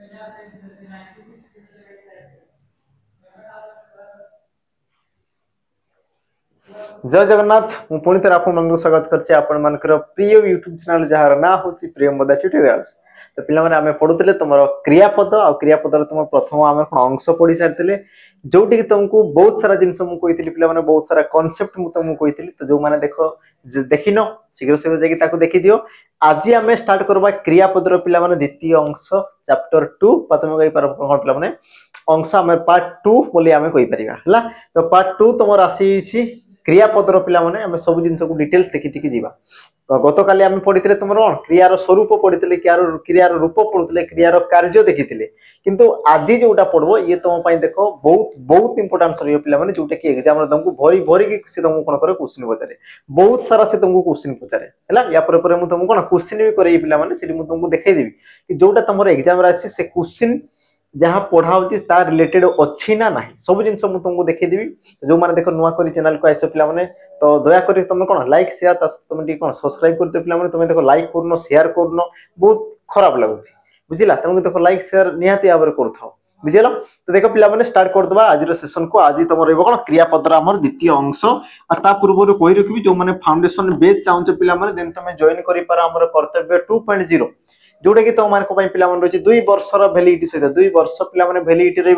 जय जगन्नाथ मु पुणी थर आपण मन स्वागत करछि आपण मानकर प्रिय यूट्यूब चैनल जहार ना होछि प्रियमदा ट्यूटोरियल्स। तो पिला माने आमे पढुतले तमरो क्रियापद आ क्रियापदर तुम प्रथम आमे अंश पढी सारतिले जोटी कि तुमको बहुत सारा जिंस मु कहितली पिला माने बहुत सारा कांसेप्ट मु तुमको कहितली। तो जो माने देखो देखिनो शीघ्र शीघ्र जाकी ताको देखि दियो। आज आमे स्टार्ट करबा क्रियापदर पिला माने द्वितीय अंश चैप्टर 2 प्रथम कहि पर पिला माने अंश आमे पार्ट 2 बोली आमे कहि परिबा हला। तो पार्ट 2 तमर आसी छि क्रियापदर पिला माने आमे सब जिंस को डिटेल्स देखि देखि जीवा। तो गत काली आमे पढितले तमर क्रियार स्वरूप पढितले क्रियार रूप पढितले क्रियार कार्य देखितले। किंतु आज जोटा पढबो ये तुम पई देखो बहुत बहुत इंपोर्टेंस रहियो पिला माने जोटा कि एग्जाम रे तुमको भरी भरी कि से तुमको कोन करे क्वेश्चन पचारे बहुत सारा से तुमको क्वेश्चन पचारे हला। या पर मु तुमको कोन क्वेश्चन भी करे पिला माने सेठी मु तुमको देखाई देबी कि जोटा तमर एग्जाम रे आसी से क्वेश्चन जहाँ पढ़ा होती तार रिलेटेड अच्छी ना नहीं सब जिन तुमको देखदेवी। जो मैंने देख नुआ कर चैनल को आस पे तो दया कर तुम कौन लाइक शेयर तुम कौन सब्सक्राइब करते पे तुम देख लाइक करन शेयर करन बहुत खराब लगुच बुझला। तुमको देख लाइक शेयर निहाती भाव कर बुझल। तो देख पे स्टार्ट करदे आज सेशन को। आज तुम रही कौन क्रियापदर आम द्वितीय अंश आ पूर्व कही रखी जो मैंने फाउंडेशन बेच चाहूँ पे देन तुम जॉइन कर कर्तव्य 2.0 जोटा कि तुम पे पिला रही 2 वर्षर भैलिडिटी सहित 2 वर्ष पिला भैलिडिटी रही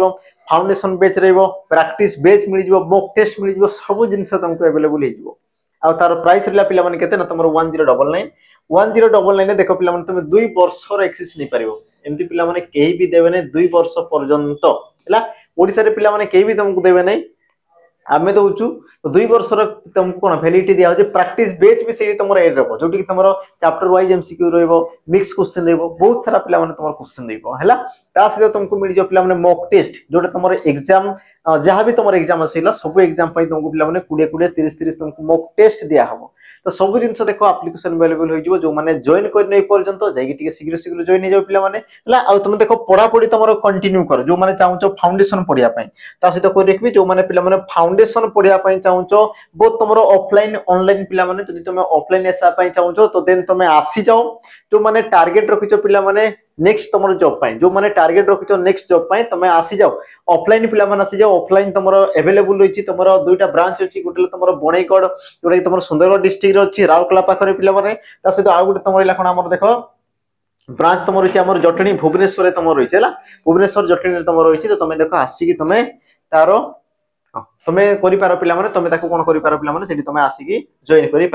फाउंडेशन बेच रही प्रैक्टिस बेच मिल जाव मॉक टेस्ट मिल जाव सब जिन तुमको अवेलेबल हो तार प्राइस रहा पिला केते ना तुम 1099 देख पिला तुम 2 वर्षर एक्सेस नहीं पार एमती पिला कहीं भी देवे नहीं 2 वर्ष पर्यंत है। ओडिशा रे पिला कहीं भी तुमको देवे नहीं आम दौचु। तो 2 वर्षर तुमको कौन भैलिडिटी दिया प्रैक्टिस बेच भी से तुम एड रहा जो तुम chapter wise MCQ mix question बहुत सारा पिला तुम क्वेश्चन सहित तुमको मिल जाए पिला मॉक टेस्ट जोटा तुम एग्जाम जहाँ भी तुम एग्जाम आसला सब एग्जाम तुमको पिला 20 30 तुमको मॉक टेस्ट दिया हम। तो सब जिन देख आप्लिकेसन अवेलेबल हो जो मैंने जॉइन करने पर्यंत जाइए शीघ्र शीघ्र जॉइन हो पे तुम देख पढ़ापढ़ी तुम कंटिन्यू कर जो मैंने चाहो फाउंडेशन पढ़ाई सहित कर रखी जो मैंने पे फाउंडेशन पढ़ाई चाहो बहुत तुम ऑफलाइन ऑनलाइन पे तुम ऑफलाइन आसापी चाहो तो देन तुम आसी जाओ जो मैंने टार्गेट रखिच पे नेक्स्ट तुम जॉब जो मैंने टार्गेट रखिच नेक्स्ट जॉब तुम आसी जाओ ऑफलाइन पे आसी जाओ ऑफलाइन तुम अवेलेबल रही तुम 2टा ब्रांच अच्छी गोटे तुम बणईगढ़ जोटा तुम सुंदरगढ़ डिस्ट्रिक्ट अच्छी राउरकेला पाखे पे सहित आउ गोटे तुम रहा कौन देख ब्रांच तुम रही आम जटणी भुवनेश्वर तुम रही है भुवनेश्वर जटणी तुम रही तो तुम देख आसिक तुम तार तुम्हें कर पे तुम कौन कर तुम आसिक जॉइन कर।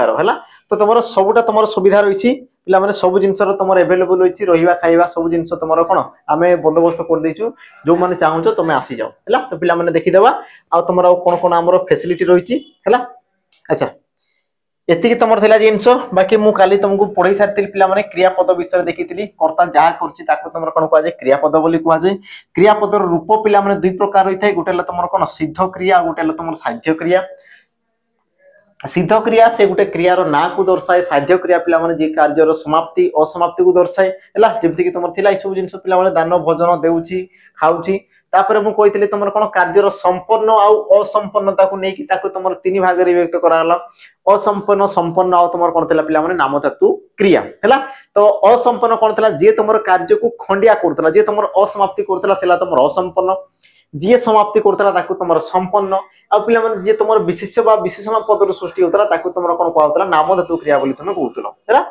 तो तुम सबुटा तुम सुविधा रही पे सब जिन तुम एवेलेबल रही रहा खाଇବା सब जिन तुम कौन आम बंदोबस्त कर देचु जो मैंने चाहो तुम आसी जाओ है। तो पे देखीदेवा आ तुम कौन कौन आम फैसिलिटी रही है। अच्छा एति तुम जिनस बाकी मु काली तुमको पढ़ाई सारी पे क्रियापद विषय देखी कर्ता जहाँ कर तुम कौन कहुए क्रियापद बोली कहुए। क्रियापदर रूप पिला 2 प्रकार होता है गोटे तुम कौन सिद्ध क्रिया गोटे तुम साध्य क्रिया। सिद्ध क्रिया से गोटे क्रियार ना को दर्शाए साध्य क्रिया पिला जी कार्यर समाप्ति असमाप्ति को दर्शाए है जमीक तुम थी सब जिन पे दान भोजन देउछि खाऊछि तापर मु कहितले तुमर कोन कार्यर संपन्न आ असंपन्नता को नेकी ताको तुमर 3 भाग रे व्यक्त कराला असंपन्न संपन्न आ तुमर कोन तला पिला माने नाम धातु क्रिया हैला। तो असंपन्न कोन तला जे तुमर कार्य को खंडिया करतला जे तुमर असमाप्ति करतला सेला तुमर असंपन्न जे समाप्ति करतला ताको तुमर संपन्न आ पिला माने जे तुमर विशेष बा विशेषण पदर सृष्टि होतला ताको तुमर कोन कहतला नाम धातु क्रिया बोली तुम कहतलो हैला।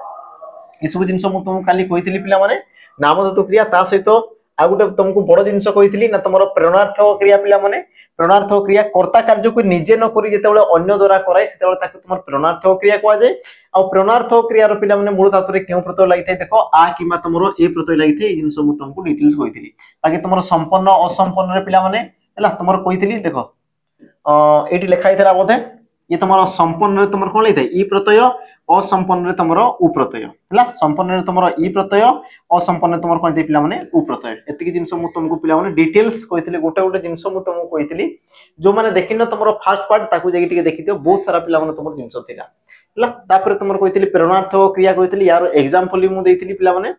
ई सब जिंस मु तुम काली कहितली पिला माने नाम धातु क्रिया ता सहित आ गोटे तुमको बड़ जिनस कही ना तुम प्रेरणार्थ क्रिया पिला माने प्रेरणार्थ क्रिया कर्ता कार्य को निजे न करी जेते अन्य द्वारा कराए से तुम प्रेरणार्थ क्रिया कह जाए। आ प्रेरणार्थ क्रियार पिला माने मूल धातु रे केउ प्रत्यय लागि थाए देखो आ किमा तुमरो ए प्रत्यय लागि थाए जिनस मु तुमको डिटेल्स कहितली। बाकी तुमरो संपन्न असंपन्न रे पिला माने हला तुमरो कहितली देखो एटी लिखा इथरा बोधे ये तुम संपन्न रे तुम कौन लेते ई प्रत्यय असंपन्न रे तुम उ प्रत्यय है। संपन्न रे तुम ई प्रत्यय असंपन्न तुम कौन पिला माने उ प्रत्यय एतिकी जिंस मु तुमको पिला माने डिटेल्स कहितली गोटे गोटे जिंस मु तुमको कहितली जो माने देखिन तुम फास्ट पार्ट ताकू जेकी टिके देखि दियो बहुत सारा पिला माने तुम जिंस थिला है। तापर तुम कहितली प्रेरणार्थ क्रिया कहितली यार एग्जांपल मु देइतली पिला माने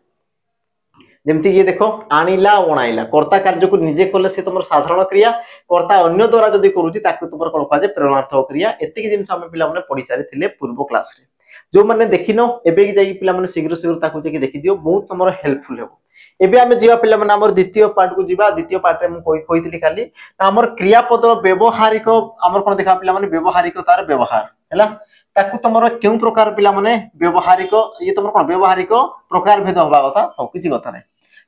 जमती ये देखो आनिला ओणाइला कर्ता कार्य को निजे कले से तुम साधारण क्रिया कर्ता अन्य द्वारा जदि करूची ताकू तुम कौन कह प्रेरणार्थ क्रिया एतिकी जिनस आम पे पढ़ी सारी पूर्व क्लास रे जो मैंने देखिन एबे की जाई पिला माने शीघ्र शीघ्र ताकू जे देखि दियो बहुत तुम हेल्पफुल हो एबे आमे जीवा पिला माने हमर द्वितीय पार्ट को जीवा द्वितीय पार्ट रे मु कहितली खाली हमर क्रियापद व्यवहारिक हमर कोन देखा पिला माने व्यवहारिक तार व्यवहार हैला ताकू तमरो केउ प्रकार पिला माने व्यवहारिक ये तमरो कोन व्यवहारिक प्रकार भेद होबा कथा हो किछि कथा नै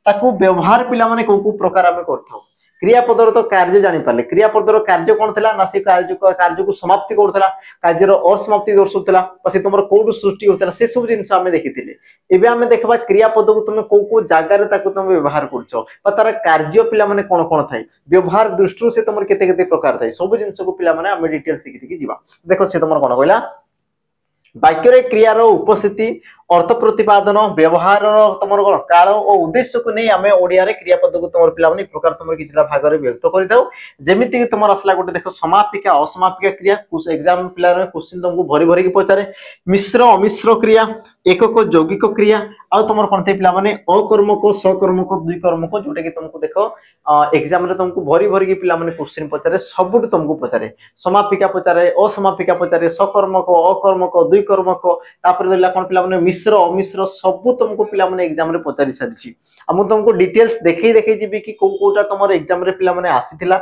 ताकू व्यवहार पिला माने को प्रकार आमे करथाउ क्रियापदर तो कार्य जानि पाले क्रियापदर कार्य कोन थिला ना से कार्य को समाप्ति करथला कार्यर असमाप्ति दर्शुतला पसे तमरो कोडु सृष्टि होतला से सब जिंस आमे देखिथिले एबे आमे देखबा क्रियापद को तुमे को जागा रे ताकू तुमे व्यवहार करछो बा तार कार्य पिला माने कोन थाई व्यवहार दृष्टि से तमर केते केते प्रकार थाई सब जिंस को पिला माने आमे डिटेल्स देखि जीवा देखो से तमर कोन कहला वाक्य रे क्रियार उपस्थिति अर्थ प्रतिपादन व्यवहार तमर कोन काल और उद्देश्य को नै आमे ओडिया रे क्रियापद को तमर पिला माने प्रकार तमर किछला भाग रे व्यक्त करि दाउ जेमिति कि तमर असला गोटे देखो समापिका असमापिका क्रिया कुछ एग्जाम पिला रे क्वेश्चन तुमको भरी भरी के पचारे मिश्र अमिश्र क्रिया एकक यौगिक क्रिया आ तमर कोन थे पिला माने अकर्मक सकर्मक द्विकर्मक जोटे कि तुमको देखो एग्जाम रे तुमको भरी भरी के पिला माने क्वेश्चन पचारे सबुट तुमको पचारे समापिका पचारे असमापिका पचारे सकर्मक अकर्मक द्विकर्मक तापर देला कोन पिला माने मिश्र अमिश्र सब तुमको पिला माने एग्जाम रे पचारि सारिछि आ मु तुमको डिटेल्स देखै जिबि कि कोटा तमर एग्जाम रे पिला माने आसीथिला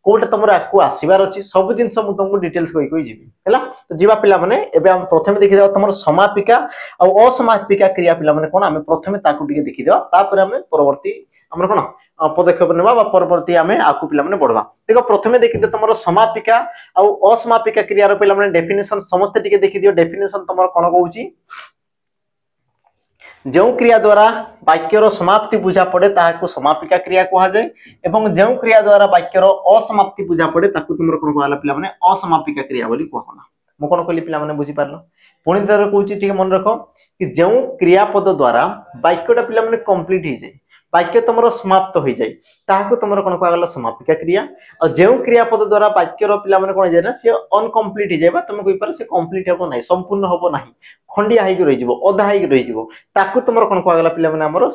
कोटा तमर आकु आसीबार अछि सब जिंस मु तुमको डिटेल्स कोइ जिबि हैला तो जीवा पिला माने एबे हम प्रथमे देखि जाव तमर समापिका आ असमापिका क्रिया पिला माने कोन हम प्रथमे ताकु टिके देखि देवा तापर हम परवर्ती हमर कोन पदक्षेप नेबा बा परवर्ती हमें आकु पिला माने बढ़वा देखो प्रथमे देखि दे तमर समापिका आ असमापिका क्रिया रो पिला माने डेफिनेशन समस्त टिके देखि दियो डेफिनेशन तमर कोन कहूची जो क्रिया द्वारा वाक्यर समाप्ति बुझा पड़े ताहाको समापिका क्रिया कहा जाय एवं जो क्रिया द्वारा वाक्यर असमाप्ति बुझा पड़े ताकू तुमर कोन कहला पिला माने असमापिका क्रिया बोली कहना मु कोन कहली पिला माने बुझी पारलो पुणी दर कहूची ठीक मन रखो कि जो क्रियापद द्वारा वाक्यटा पिला माने कंप्लीट हो जाय वाक्य तुमर समाप्त हो जाय ताहाको तुमर कोन कहला समापिका क्रिया और जो क्रियापद द्वारा वाक्यर पिला माने कोन जाय ना से अनकंप्लीट हो जाय बा तुम कहि पार से कंप्लीट होबो नाही संपूर्ण होबो नाही खंडिया हाइक रहि जिवो अधा हाइक रहि जिवो ताकू तुमर कोन कहला पिला माने हमर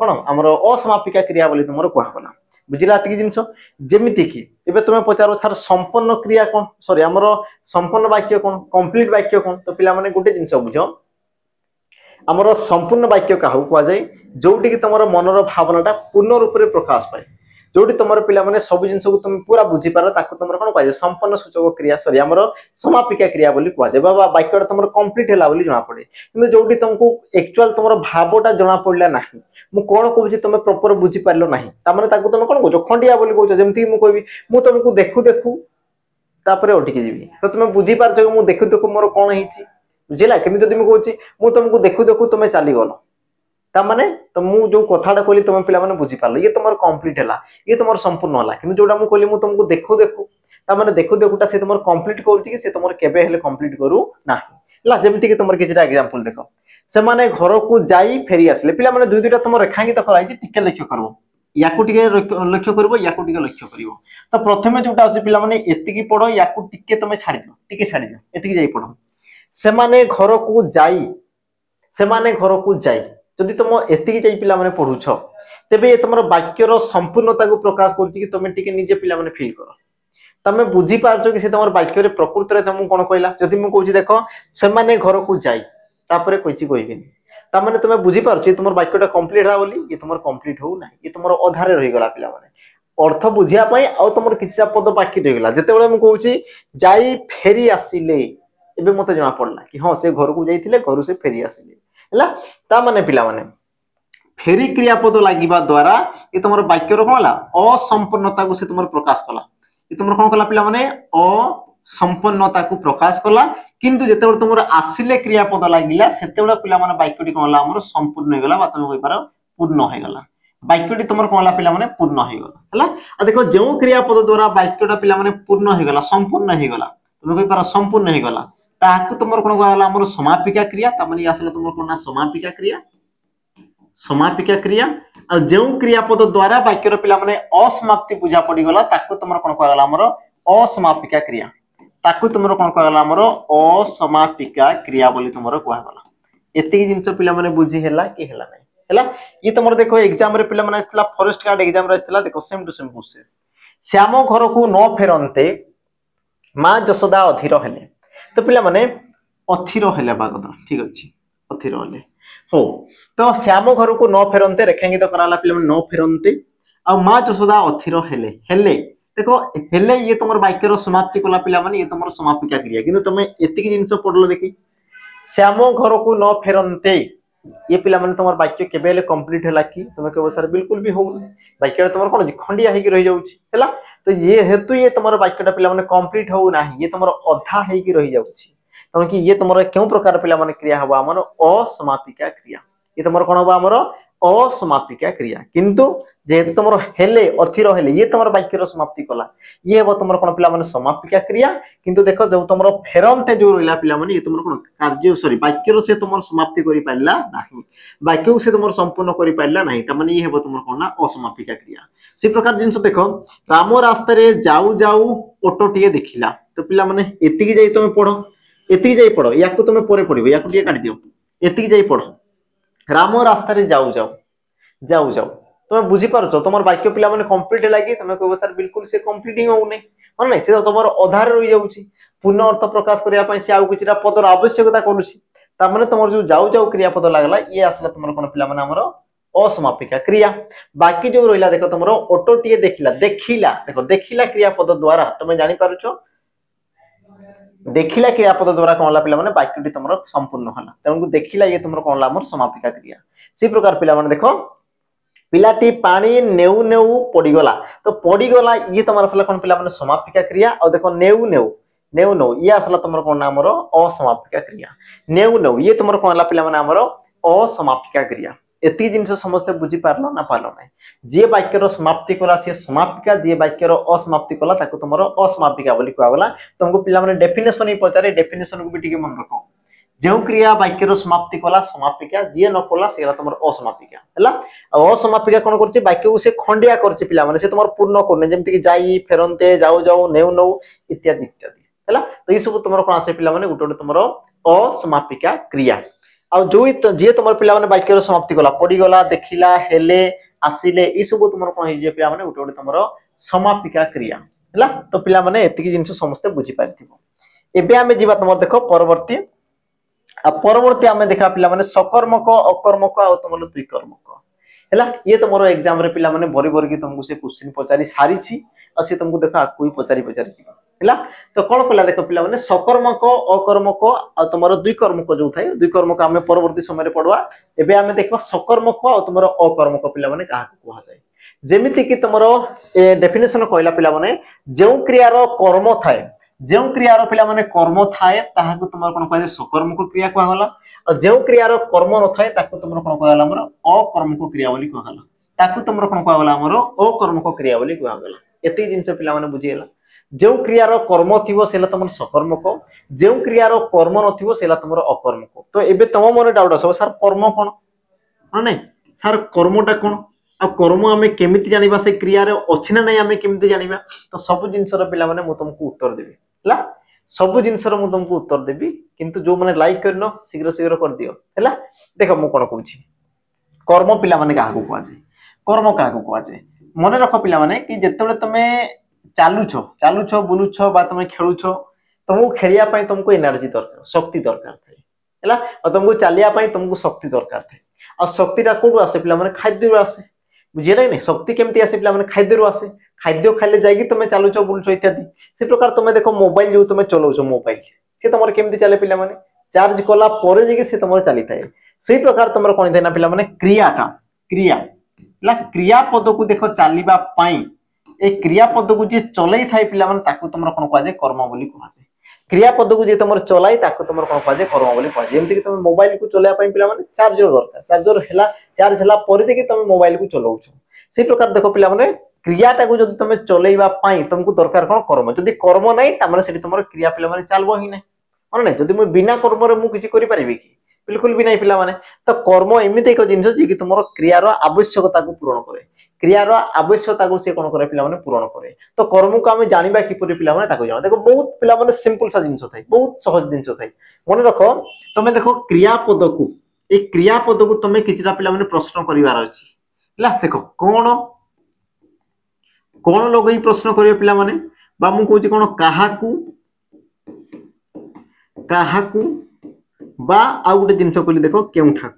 कोन हमर असमापिका क्रिया बोली तुमर कहबला बुझिला अति जिंस जेमिति कि एबे तुमे पचारो सर संपन्न क्रिया कोन सॉरी हमर संपन्न वाक्य कोन कंप्लीट वाक्य कोन तो पिला माने गुटे जिंस बुझो हमर संपूर्ण वाक्य काहू कह जाय जोटी कि तुमर मनर भावनाटा पूर्ण रूप रे प्रकाश पाए जोटी तुमर पिला माने सब जिंस को तुम पूरा बुझी पार ताकू तुमर कोन कह जाय संपन्न सूचक क्रिया सॉरी हमर समापिका क्रिया बोली कह जाय बाबा वाक्यटा तुमर कंप्लीट हैला बोली जणा पड़े किंतु जोटी तुमको एक्चुअल तुमर भावटा जणा पड़ला नाही मु कोन कहू जे तुमे प्रॉपर बुझी पारलो नाही ता माने ताकू तुम कोन कहू खंडिया बोली कहू जेमति मु कहबी मु तुमको देखु देखु तापरे ओटिके जीवी तो तुमे बुझी पारछ मु देखु देखु मोर कोन हिची बुझिला किंतु जदि मु कहूची मु तुमको देखु देखु तुमे चली गलो ता माने तो मु जो कथाडा कहली तुम पिला माने बुझी पारलो ये तुमर कंप्लीट हैला ये तुमर संपूर्ण होला किंतु जोडा मु कहली मु तुमको देखु देखु ता माने देखु देखुटा से तुमर कंप्लीट करूची कि से तुमर केबे हेले कंप्लीट करू नाही ला जेमति कि तुमर किछटा एग्जांपल देखो से माने घर को जाई फेरी आसले पिला माने दुई दुईटा तुम रेखांकित कराई जे टिके लक्ष्य करबो याकू टिके लक्ष्य करबो याकू टिके लक्ष्य करबो तो प्रथमे जोटा अछि पिला माने एतिकी पढो याकू टिके तुमे छाडी दियो टिके छाडी दियो एतिकी जाई पढो से माने घर को जाई जदि तुम एतिकी जाई पिला माने पढुछ तेबे तुमर वाक्यर संपूर्णता को प्रकाश करछि कि तुमे टिके निजे पिला माने फील करो तमे बुझी पारछो कि से तुमर वाक्य रे प्रकृति रे तुम कोन कहला जदि मु कहूची देखो से माने घर को जाई तापरे कोइची कहबिनी ता माने तुमे बुझी पारछो तुमर वाक्यटा कंप्लीट हा बोली ये तुमर कंप्लीट हो नाही ये तुमर अधारे रहि गला पिला माने अर्थ बुझिया पई आ तुमर किछटा पद बाकी रहि गला जते बेले मु कहूची जाई फेरी आसीले एबे मते जणा पड़ला कि हां से घर को जाइथिले घर से फेरी आसीले हैला ता माने पिला माने फेरी क्रियापद लागिबा द्वारा ये तुमर वाक्य रो होला असंपूर्णता को से तुमर प्रकाश कला ये तुमर कोन कला पिला माने असंपूर्णता को प्रकाश कला किंतु जते बेले तुमर आसीले क्रियापद लागिला सेते बेले पिला माने वाक्यटी कोन होला हमर संपूर्ण हो गेला बा तुम कहि पारो पूर्ण हो गेला वाक्यटी तुमर कोन होला पिला माने पूर्ण हो गेला हैला आ देखो जो क्रियापद द्वारा वाक्यटा पिला माने पूर्ण हो गेला संपूर्ण हो गेला तुम कहि पारो संपूर्ण हो गेला ताकू तुमर कोन कहला हमर समापिका क्रिया ता माने आसले तुमर कोन समापिका क्रिया आ जो क्रियापद द्वारा वाक्यर पिला माने असमाप्ति बुझा पड़ी गला ताकू तुमर कोन कहला हमर असमापिका क्रिया ताकू तुमर कोन कहला हमर असमापिका क्रिया बोली तुमर कहला एतिकी जिंस पिला माने बुझी हैला कि हैला नै हैला ये तुमर देखो एग्जाम रे पिला माने आस्तला फॉरेस्ट गार्ड एग्जाम रे आस्तला देखो same to same question Shyam घर को न फेरंते मां जसोदा अधीर हेले तो पिला माने अथिर हेले बागद ठीक अछि अथिर हेले हो तो श्याम घर को न फेरंते रेखांकित कराला पिला न फेरंते आ माँ यशोदा अथिर हेले हेले देखो हेले ये तुम वाक्यर समाप्ति कला पिला माने ये तुम समापिका क्रिया किंतु तुम एतिक जिनस पढ़ल देखी श्याम घर को न फेरंते ये पिला माने तुम वाक्य केबे कंप्लीट हैला कि तुम कहबो सर बिल्कुल भी हो वाक्य तुम कोन खंडिया हेकी रहि जाउची हैला तो ये हेतु ये तुम वाक्यटा पिला माने कंप्लीट हो नाही ये तुम अधा हेकी रहि जाउची तम कि ये तुम क्यों प्रकार पिला माने क्रिया हबो हमर असमापिका क्रिया ये तुम कौन हम आमर असमापिका क्रिया किंतु जेहेतु तुम हेले अथिर हेले ये तुम वाक्यर समाप्ति कला ये हम तुम कौन पिला माने समापिका क्रिया किंतु देख जो तुम फेरंते जो रहा पिला माने ये तुम कौन कार्य सॉरी वाक्यर से तुम समाप्ति करि पाइला नाही वाक्य को से तुम संपूर्ण करि पाइला नाही त माने ये हम तुम कौन असमापिका क्रिया से प्रकार जिंस देखो राम रास्ता रे जाऊ जाऊ ऑटोटिए देखिला तो पिला माने एतिकी जाई तुम पढ़ो एतिकी जाई पढ़ो या को तुम परे पढ़िबो या को टिए काटि दियो एतिकी जाई पढ़ो राम रास्ता रे जाऊ जाऊ जाऊ जाऊ तुम बुझी पारछ तुम वाक्य पिला माने कंप्लीट लागी तुम कहबो सर बिल्कुल से कंप्लीटिंग हो नै मन नै से तुम आधार रहि जाउची पूर्ण अर्थ प्रकाश करिया पई से आउ किछरा पदर आवश्यकता करूची ता माने तुम जो जाऊ जाऊ क्रिया पद लागला ये आसला तुम कोन पिला माने हमर असमापिका क्रिया बाकी जो रहिला देखो तुम ऑटोटिए देखिला देखिला देखो देखिला क्रिया पद द्वारा तुम जानि पारुछो देखिला क्रियापद द्वारा कौन ला पिला माने वाक्यटी तुम संपूर्ण होला तेणु देखिला ये तुम कौन ला हमर समापिका क्रिया सी प्रकार पिला माने देखो पिलाटी पानी नेउ नेउ पड़ीगला तो पड़ीगला ये तुम आसला कौन पिला माने समापिका क्रिया और देखो नेउ नेउ नेउ नेउ ये आसला तुम कौन हमर असमापिका क्रिया नेउ नेउ ये तुम कौन ला पिला माने हमर असमापिका क्रिया एति जिनस समस्त बुझी पारलो ना पालो नै जे वाक्यर समाप्ति कला से समापिका जे वाक्यर असमाप्ति कला ताको तुमरो असमापिका बोली कहवा गला तुमको पिला माने डेफिनेशन ही पचारे डेफिनेशन को भी ठीक मन रखो जो क्रिया वाक्यर समाप्ति कला समापिका जे न कला सेला तुमरो असमापिका हला असमापिका कोन करछि वाक्य को से खंडिया करछि पिला माने से तुमरो पूर्ण करने जेमति कि जाई फेरंते जाऊ जाऊ नेउ नौ इत्यादि इत्यादि हला तो ई सब तुमरो कोन आसे पिला माने गुटो तुमरो असमापिका क्रिया आ जो जे तुम पिला माने वाक्यर समाप्ति कला पड़ीगला देखिला हेले आसिले ई सब तुम कोन हे जे पिला माने गुटे गुटे तुमरो समापिका क्रिया हला तो पिला माने एतिकी जिंस समस्त बुझी पारथिबो एबे हमें जीवा तुम देखो परवर्ती हमें देखा पिला माने सकर्मक अकर्मक आ तुमरो द्विकर्मक हला ये तुमरो एग्जाम रे पिला माने भरी भरी की तुमको से क्वेश्चन पचारी सारी छी आ से तुमको देखो कोई पचारी पचारी छी हला तो कोन कला देखो पिला माने सकर्मक अकर्मक आ तुमरो द्विकर्मक जो थाय द्विकर्मक हमें परवर्ती समय रे पढवा एबे हमें देखबा सकर्मक आ तुमरो अकर्मक पिला माने काहा को कहा जाय जेमिति कि तुमरो डेफिनेशन कहला पिला माने जो क्रिया रो कर्म थाय जो क्रिया रो पिला माने कर्म थाय ताहा को तुमरो कोन कहा जाय सकर्मक क्रिया कहला और जो क्रिया रो कर्म न थाय ताको तुमरो कोन कहला हमर अकर्मक क्रिया बोली कहला ताको तुमरो कोन कहला हमर अकर्मक क्रिया बोली कहला एते जिंस पिला माने बुझियला जो क्रियार कर्म थिवो सेला तुम सकर्मक जो क्रियार कर्म नथिवो सेला तुम अकर्मक तो एबे तुम मन डाउट आसो सर कर्म कोन नै सर कर्मटा कोन आ कर्म हमें केमिति जानिबा से क्रिया रे अछि ना नै हमें केमिति जानिबा तो सब जिंसर पिला माने मु तुमको उत्तर देबी हला सब जिंसर मु तुमको उत्तर देबी किंतु जो माने लाइक करनो शीघ्र शीघ्र कर दियो हला देखो मु कोन कहूची कर्म पिला माने काहा को कहआ जाय कर्म काहा को कहआ जाय मने रखो पिला माने कि जेतेबे तमे चालुछ बुलुछ बा तुम खेलुछ तुमको खेलिया पई तुमको एनर्जी दरकार शक्ति दरकार थाए हला और तुमको चलिया पई तुमको शक्ति दरकार थाए और शक्तिटा कोडु आसे पिला माने खाद्य रो आसे बुझिले नै शक्ति केमति आसे पिला माने खाद्य रो आसे खाद्य खाइले जाई कि तुम चालुछ बुलुछ इत्यादि से प्रकार तुम देखो मोबाइल जो तुम चलाउछ मोबाइल से तुमर केमति चले पिला माने चार्ज कला परे जे कि से तुमर चली थाए सेही प्रकार तुमर कोन थाए ना पिला माने क्रियाटा क्रिया हला क्रिया पद को देखो चालीबा पई ए क्रियापद को जे चलाई थाए पिला माने ताको तुमर कोन कहा जाय कर्म बोली कहा जाय क्रियापद को जे तुमर चलाई ताको तुमर कोन कहा जाय कर्म बोली कहा जाय जेमति कि तुम मोबाइल को चलाया पई पिला माने चार्जर दरकार चार्जर हेला चार्ज हेला परे जे कि तुम मोबाइल को चलाउछ से प्रकार देखो पिला माने क्रियाटा को जदि तुम चलाइबा पई तुमको दरकार कोन कर्म जदि कर्म नै ता माने सेठी तुमर क्रिया पिला माने चलबो ही नै माने नै जदि मु बिना कर्म रे मु किछि करि परिबे कि बिल्कुल भी नै पिला माने तो कर्म एमिति एक जिंस जे कि तुमर क्रिया रो आवश्यकता को पूर्ण करे क्रियार आवश्यकता को से कोन करे पिला माने पूर्ण करे तो कर्म को हमें जानिबा कि परि पिला माने ताको जानो देखो बहुत पिला माने सिंपल सा जिंस थाई बहुत सहज जिंस थाई मन रखो तुम देखो क्रियापद को ए क्रियापद को तुम किछरा पिला माने प्रश्न करिवार अछि हला देखो कोन कोन लोग ई प्रश्न करियो पिला माने बा मु कहूची कोन काहाकू बा आ गुटे जिंस कहली देखो केउठा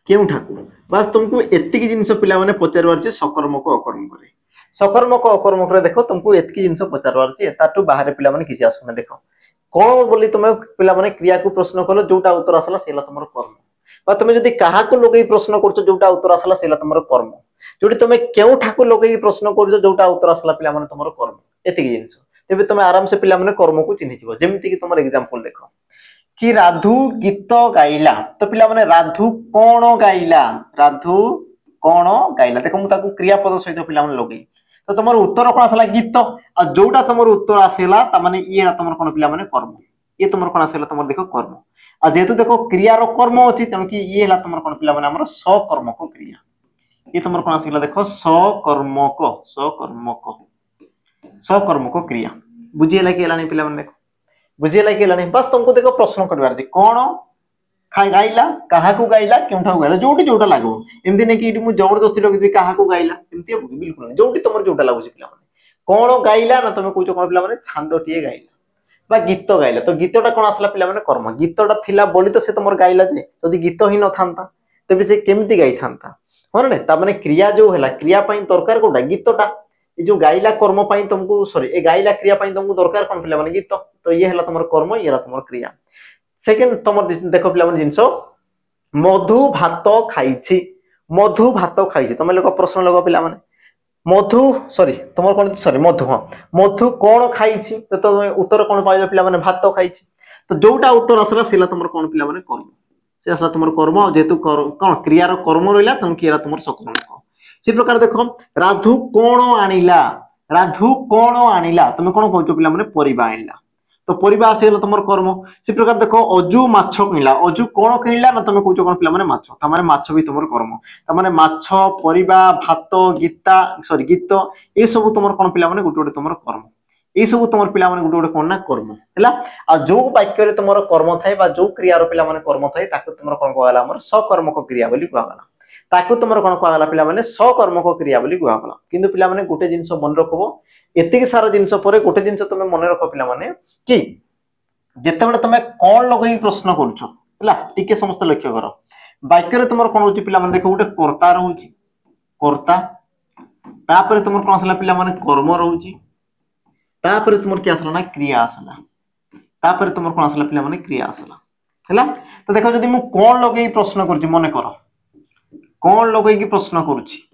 केउठाकू बस तुमको एतिकी जिनस पिला माने पचारवार छै सकर्मक अकर्मक रे सकर्मक अकर्मक रे देखो तुमको एतिकी जिनस पचारवार छै ताटू बाहर पिला माने किछि आसने देखो कोन बोली तुमे पिला माने क्रिया को प्रश्न कलो जोटा उत्तर आसला सेला तुमर कर्म बा तुमे जदी काहा को लोगई प्रश्न करछो जोटा उत्तर आसला सेला तुमर कर्म जोटी तुमे केउठाकू लोगई प्रश्न करछो जोटा उत्तर आसला पिला माने तुमर कर्म एतिकी जिनस तेबे तुमे आराम से पिला माने कर्म को चिन्हि जिवो जेमिति कि तुमर एग्जांपल देखो कि राधु गीत गाइला तो पिला माने राधु कोण गाइला देखो मु ताकू क्रियापद सहित पिला माने लगई तो तुमर उत्तर कोन आसला गीत आ जोटा तुमर उत्तर आसेला त माने ये तुमर कोन पिला माने कर्म ये तुमर कोन आसेला तुमर देखो कर्म आ जेतु देखो क्रिया रो कर्म अछि तन कि ये हला तुमर कोन पिला माने हमर सकर्मक क्रिया ये तुमर कोन आसेला देखो सकर्मक क्रिया बुझिएला कि एलानी पिला माने देखो बुझिएला कि एलानी बस तुमको देखो प्रश्न करबार जे कोन खाई गाइला कहा को गाइला केउठा गाइला जोटी जोटा लागो एमदी ने कि मु जबरदस्ती लगे कहा को गाइला एमती बिल्कुल नहीं जोटी तुमर जोटा लागो पिला माने कोन गाइला ना तुमे कहू कोन पिला माने छांदटिए गाइला बा गीत गाइला तो गीतटा कोन आसला पिला माने कर्म गीतटा थिला बोली तो से तुमर गाइला जे जदी गीत ही न थांता तबे से केमती गाई थांता हो ने ता माने क्रिया जो हैला क्रिया पई दरकार कोटा गीतटा ए जो गाइला कर्म पई तुमको सॉरी ए गाइला क्रिया पई तुमको दरकार कोन पिला माने गीत तो ये हैला तुमर कर्म ये हैला तुमर क्रिया सेकंड तुमर देखो पिला माने जिंसो मधु भात खाइछि तुम लोग प्रश्न लोग पिला माने मधु सॉरी तुमर कोन सॉरी मधु हां मधु कोन खाइछि तो तुम उत्तर कोन पाइलो पिला माने भात खाइछि तो जोटा उत्तर असला सेला तुमर कोन पिला माने कर्म से असला तुमर कर्म जेतु कोन क्रिया रो कर्म रहिला तुम किरा तुमर सकर्मक से प्रकार देखो राधु कोन आनिला तुम कोन कहचो पिला माने परिबा आनिला तो परिबा आसेला तुमर कर्म से प्रकार देखो अजू माछ किनला अजू कोन किनला ना तुम कहचो कोन पिला माने माछ ता माने माछ भी तुमर कर्म ता माने माछ परिबा भात गीत ए सब तुमर कोन पिला माने गुटे गुटे तुमर कर्म ए सब तुमर पिला माने गुटे गुटे कोन ना कर्म हैला आ जो वाक्य रे तुमर कर्म थाए बा जो क्रिया रो पिला माने कर्म थाए ताको तुमर कोन कहला हमर सकर्मक क्रिया बोली कहला ताको तुमर कोन कहला पिला माने सकर्मक क्रिया बोली कहला किंतु पिला माने गुटे जिंस मन रखबो एतिक सारा जिंस परे गुटे जिंस तुमे मन रख पिला माने कि जेतेबेले तुमे कोन लगई प्रश्न करछो हैला टिके समस्त लक्ष्य करो वाक्य रे तुमर कोन होची पिला माने देखो गुटे कर्ता रहउची कर्ता तापरे तुमर कोन आसला पिला माने कर्म रहउची तापरे तुमर के आसला ना क्रिया आसला तापरे तुमर कोन आसला पिला माने क्रिया आसला हैला तो देखो जदी मु कोन लगई प्रश्न करछि मने करो कोन लगई की प्रश्न करूछि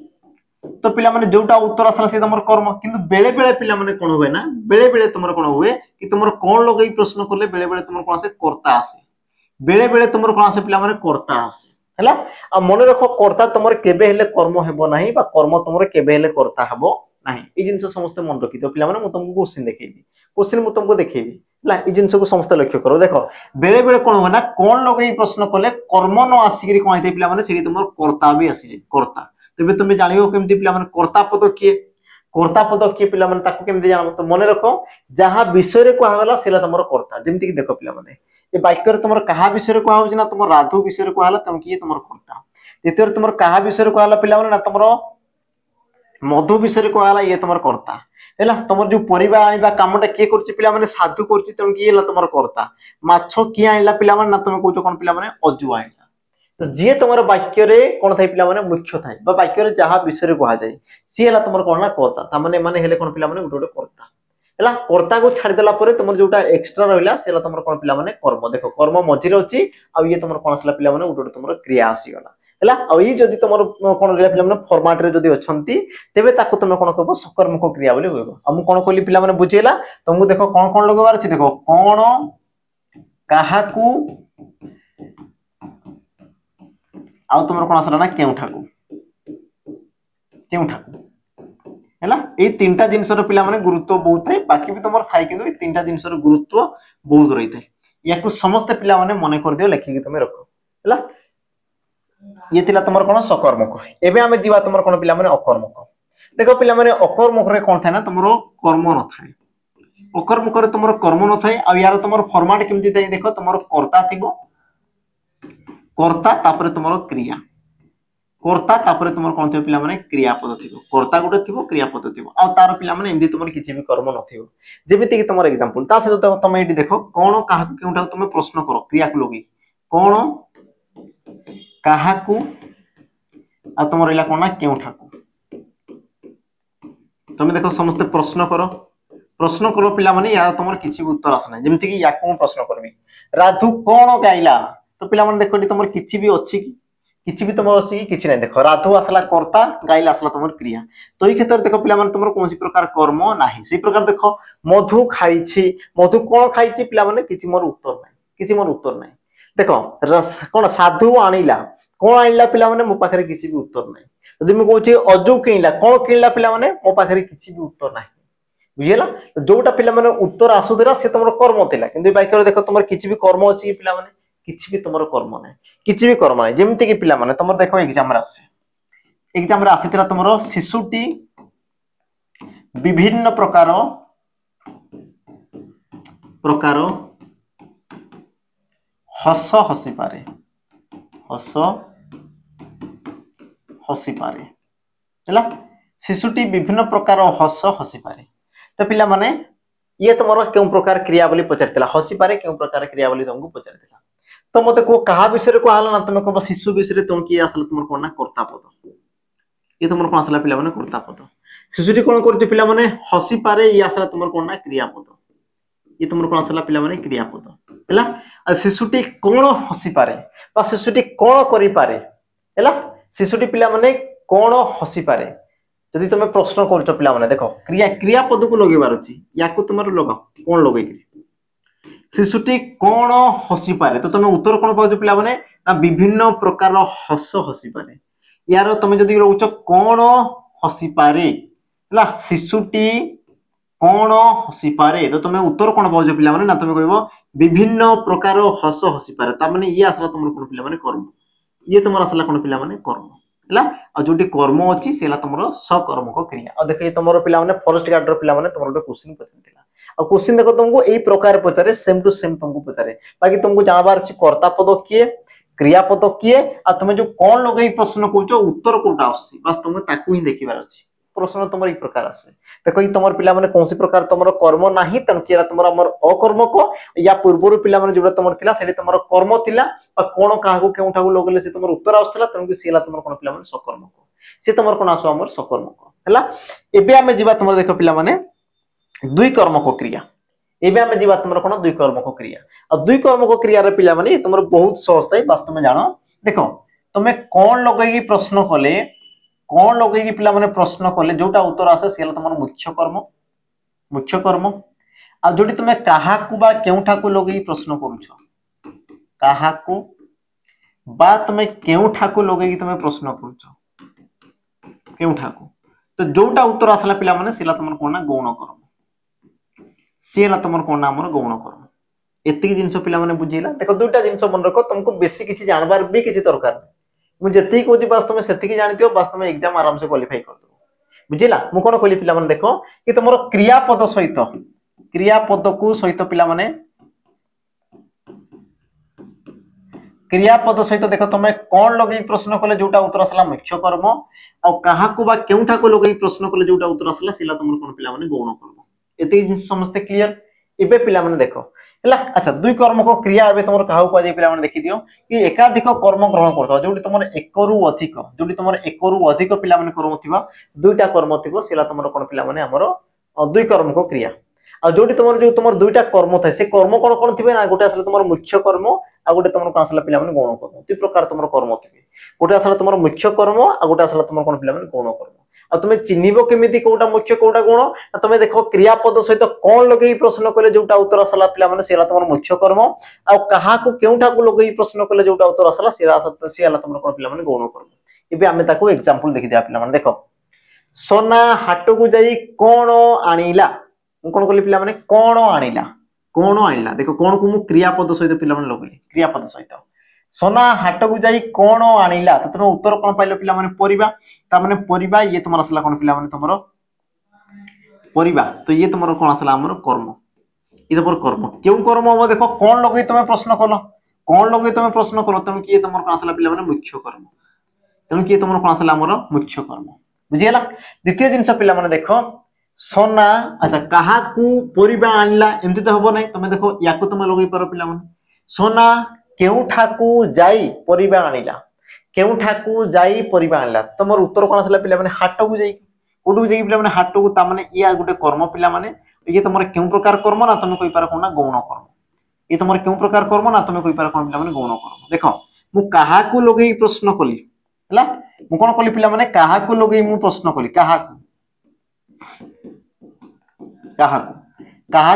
तो पिला माने जोटा उत्तर आसला से तुमर कर्म किंतु बेले बेले पिला माने कोन होय ना बेले बेले तुमर कोन होय कि तुमर कोन लगई प्रश्न करले बेले बेले तुमर कोन आसे कर्ता आसे बेले बेले तुमर कोन आसे पिला माने कर्ता आसे हैला आ मने रखो कर्ता तुमर केबे हेले कर्म हेबो नाही बा कर्म तुमर केबे हेले कर्ता हेबो नाही ई जिंस समस्त मन रखि तो पिला माने मु तुमको क्वेश्चन मु तुमको देखेबी ला ई जिंस को समस्त लक्ष्य करो देखो बेले बेले कोन हो ना कोन लगई प्रश्न करले कर्म न आसीकरी कोन हेते पिला माने सेही तुमर कर्ता भी आसी जाय कर्ता तबे तुमे जानियो केमती पिला माने कर्ता पद किए पिला माने ताको केमती जानो तो मने रखो जहां विषय रे को हला सेला तुमर कर्ता जेमती कि देखो पिला माने ए वाक्य रे तुमर कहा विषय रे को होछि ना तुमर राधु विषय रे को हला तुम कि तुमर कर्ता द्वितीय तुमर कहा विषय रे को हला पिला माने ना तुमर मधु विषय रे को हला ये तुमर कर्ता हैला तुमर जो परिबा आइबा कामटा किए करछि पिला माने साधु करछि तुम कि हला तुमर कर्ता माछो कि आइला पिला माने ना तुम कहउछो कोन पिला माने अजु आइला तो जे तुमर वाक्य रे कोन थाई पिला माने मुख्य थाई बा वाक्य रे जहां विषय रे कहा जाय सी हला तुमर कोन ना कर्ता ता माने हेले कोन पिला माने गुटे गुटे कर्ता हैला कर्ता को छाडी देला परे तुमर जोटा एक्स्ट्रा रहला सेला तुमर कोन पिला माने कर्म देखो कर्म मझी रे अछि आ ये तुमर कोन असला पिला माने गुटे गुटे तुमर क्रिया आसी गला हैला आ ई जदी तुमर कोन रहला पिला माने फॉर्मेट रे जदी अछंती तेबे ताको तुमे कोन कहबो सकर्मक क्रिया बोली कहबो हम कोन कहली पिला माने बुझेला तुमको देखो कोन कोन लगवार अछि देखो कोन काहाकू आ तुमर कोन आसला ना केउठाकू हैला ए तीनटा जिंसर पिला माने गुरुत्व बहुत है बाकी भी तुमर थाई किंतु ए तीनटा जिंसर गुरुत्व बहुत रही थाई याकू समस्त पिला माने मने कर दियो लेखि कि तुमे रखो हैला ये तिला तुमर कोन सकर्मक एबे हमें जीवा तुमर कोन पिला माने अकर्मक देखो पिला माने अकर्मक रे कोन थाय ना तुमरो कर्म न थाय अकर्मक रे तुमरो कर्म न थाय आ यार तुमर फॉर्मेट केमती थाय देखो तुमरो कर्ता थिबो कर्ता तापरे तुमरो क्रिया कर्ता तापरे तुमर कोन थिबो पिला माने क्रियापद थिबो कर्ता गुटे थिबो क्रियापद थिबो आ तार पिला माने एंदी तुमर किछि भी कर्म न थिबो जेमिति कि तुमर एग्जांपल ता से तो तुम एडी देखो कोन काहा केउटा तुम प्रश्न करो क्रिया को लोगी कोन काहा को आ तुम रहा कौन ना केउठाकू तुम देखो समस्त प्रश्न करो पिला माने या तुम किसी भी उत्तर आसना जमती कि या प्रश्न करबी राधु कौन गाइला तो पिला माने देखो तुम किसी भी अच्छी कि किसी भी तुम अच्छी कि किसी नहीं देखो राधु आसला कर्ता गाइला आसला तुम क्रिया तो ये क्षेत्र देखो पिला माने तुम कौन प्रकार कर्म नाही से प्रकार देखो मधु खाई मधु कौन खाई पिला माने किसी मोर उत्तर नहीं देखो रस कौन साधु आनिला कौन आनिला पिला माने मो पाखरे किसी भी उत्तर नहीं जदि मैं कहूँ अजु किणला कौन किणला पिला माने मो पाखरे किसी भी उत्तर नहीं बुझीला जोटा पिला माने उत्तर आसुदरा से तुम कर्म थिला किंतु वाक्य देखो तुम किसी भी कर्म अछि पिला माने किसी भी तुम कर्म नहीं किसी भी कर्म नहीं जेमति कि पिला माने तुम देखो एग्जाम रे आसीथिला तुमरो शिशुटी विभिन्न प्रकार हस हसी पारे ହେଲା शिशुटी विभिन्न प्रकार हस हसी पारे तो पिला माने ये तुम क्यों प्रकार क्रिया बोली पचारिला हसी पारे क्यों प्रकार क्रिया बोली तुमको पचारिला तो मते को कहा विषय को आला ना तुम कहबो शिशु विषय तुम किए आसला तुम कोन ना कर्ता पद ये तुम कोन आसला पिला माने कर्ता पद शिशुटी कोन करते पिला माने हसी पारे ये आसला तुम कोन ना क्रिया पद ये तुम कोन आसला पिला माने क्रिया पद हैला आ शिशुटी कोन हसी पारे बा शिशुटी कोन करि पारे हैला शिशुटी पिला माने कोन हसी पारे जदि तुम प्रश्न कर पिला माने देखो क्रिया पद को लगेबार अछि या को तुम लगाओ कोन लगै शिशुटी कोन हसी पारे तो तुम उत्तर कोन पाउछ पिला माने ना विभिन्न प्रकार हस हसी पारे यार तुम जदि रोच कोन हसी पारे हला शिशुटी कोन हसी पारे तो तुम उत्तर कोन पाउछ पिला माने ना तुम कहबो विभिन्न प्रकार हस हसी पारे ता माने ये आसला तुम कोन पिला माने कर्म ये तुम आसला कोन पिला माने कर्म हैला आ जोटी कर्म अछि सेला तुमरो सकर्मक क्रिया आ देखै तुमरो पिला माने फॉरेस्ट गार्ड रो पिला माने तुमरो क्वेश्चन पछनतिला आ क्वेश्चन देखो तुमको एई प्रकार पचारे सेम टू सेम तुमको पचारे बाकी तुमको जानबार अछि कर्ता पद किए क्रिया पद किए आ तुम जो कोन लगै प्रश्न कहउछो उत्तर कोटा आछि बस तुम ताकू ही देखिबार अछि प्रश्न तुमर ई प्रकार आसे देखो ई तुमर पिला माने कोनसी प्रकार तुमरो कर्म नाही तन किरा तुमरो हमर अकर्मक या पूर्वरु पिला माने जोडा तुमर थिला सेडी तुमरो कर्म थिला आ कोन काहाको केउठाको लगले से तुमर उत्तर आउथला तन कि सेला तुमर कोन पिला माने सकर्मक से तुमर कोन आसो हमर सकर्मक हैला एबे हमें जीवा तुमर देखो पिला माने दुई कर्मक क्रिया एबे हमें जीवा तुमर कोन दुई कर्मक क्रिया आ दुई कर्मक क्रिया रे पिला माने तुमर बहुत सहजताई वास्तव में जानो देखो तुमे कोन लगेगी प्रश्न कले कोन लगेगी पिला माने प्रश्न कले जोटा उत्तर आसे सेला तुमर मुख्य कर्म आ जोटी तुमे काहाकू बा केउठाकू लगेगी प्रश्न करूछो काहाकू बा तुमे केउठाकू लगेगी तुमे प्रश्न करूछो केउठाकू तो जोटा उत्तर आसला पिला माने सेला तुमर कोन ना गौण कर्म सेला तुमर कोन ना हमर गौण कर्म एतिकी जिंस पिला माने बुझिला देखो दुटा जिंस मन रखो तुमको बेसी किछि जानबार भी किछि दरकार मु जति कोजी बस तुम सेतिकी जानतियो बस तुम एग्जाम आराम से क्वालीफाई कर दो बुझिला मु कोन कहली पिला माने देखो कि तुमरो क्रियापद को सहित पिला माने क्रियापद सहित देखो तुम कोन लगै प्रश्न कले जोटा उत्तर आसला मुख्य कर्म आ काहाकू बा केउठाकू लगै प्रश्न कले जोटा उत्तर आसला सिला तुमरो कोन पिला माने गौण कर्म एति समस्त क्लियर एबे पिला माने देखो हैला अच्छा दुई कर्म को क्रिया एबे तुमर काहू को जे पिला माने देखि दियो कि एकाधिक कर्म ग्रहण करथो जोटी तुमर एक रु अधिक पिला माने कर्म थिबा दुईटा कर्म थिबो सेला तुमर कोन पिला माने हमरो दुई कर्म को क्रिया आ जोटी तुमर दुईटा कर्म थाए से कर्म कोन कोन थिबे ना गोटे असले तुमर मुख्य कर्म आ गोटे तुमर कोन असला पिला माने गौण कर्म दुई प्रकार तुमर कर्म थिबे गोटे असला तुमर मुख्य कर्म आ गोटे असला तुमर कोन पिला माने गौण कर्म आ तुमे चिन्हिबो केमिति कोटा मुख्य कोटा गुण तुमे देखो क्रियापद सहित कोन लगेई प्रश्न कले जोटा उत्तर आसला पिला माने सेला तुमर मुख्य कर्म आ कहा को केउठा को लगेई प्रश्न कले जोटा उत्तर आसला सेला तुमर कोन पिला माने गौण कर्म एबे हमें ताको एग्जांपल देखि दिया पिला माने देखो सोना हाट को जाई कोन आनिला मु कोन कहली पिला माने कोन आनिला देखो कोन को मु क्रियापद सहित पिला माने लगेली क्रियापद सहित सोना हाट को जाई कोन आनिला तो तुम उत्तर कोन पाइलो पिला माने परिबा ता माने परिबा ये तुमर असला कोन पिला माने तुमरो परिबा तो ये तुमरो कोन असला हमर कर्म ये तुमर कर्म केउ कर्म हो देखो कोन लगै तुमे प्रश्न कलो तम कि ये तुमर कोन असला पिला माने मुख्य कर्म तम कि तुमर कोन असला हमर मुख्य कर्म बुझियला द्वितीय जिंस पिला माने देखो सोना अच्छा कहा को परिबा आनिला एमति तो हबो नै तुमे देखो याको तुमे लगै पारो पिला माने सोना केउठाकू जाई परिबा आनिला केउठाकू जाई परिबा आनला तमर उत्तर कोन आसला पिला माने हाट को जाई कोडू जाई पिला माने हाट को ता माने या गुटे कर्म पिला माने ये तमर केउ प्रकार कर्म ना तुम कहि पार कोन ना गौण कर्म ये तमर केउ प्रकार कर्म ना तुम कहि पार कोन पिला माने गौण कर्म देखो मु काहा को लगेई प्रश्न कली हला मु कोन कली पिला माने काहा को लगेई मु प्रश्न कली काहा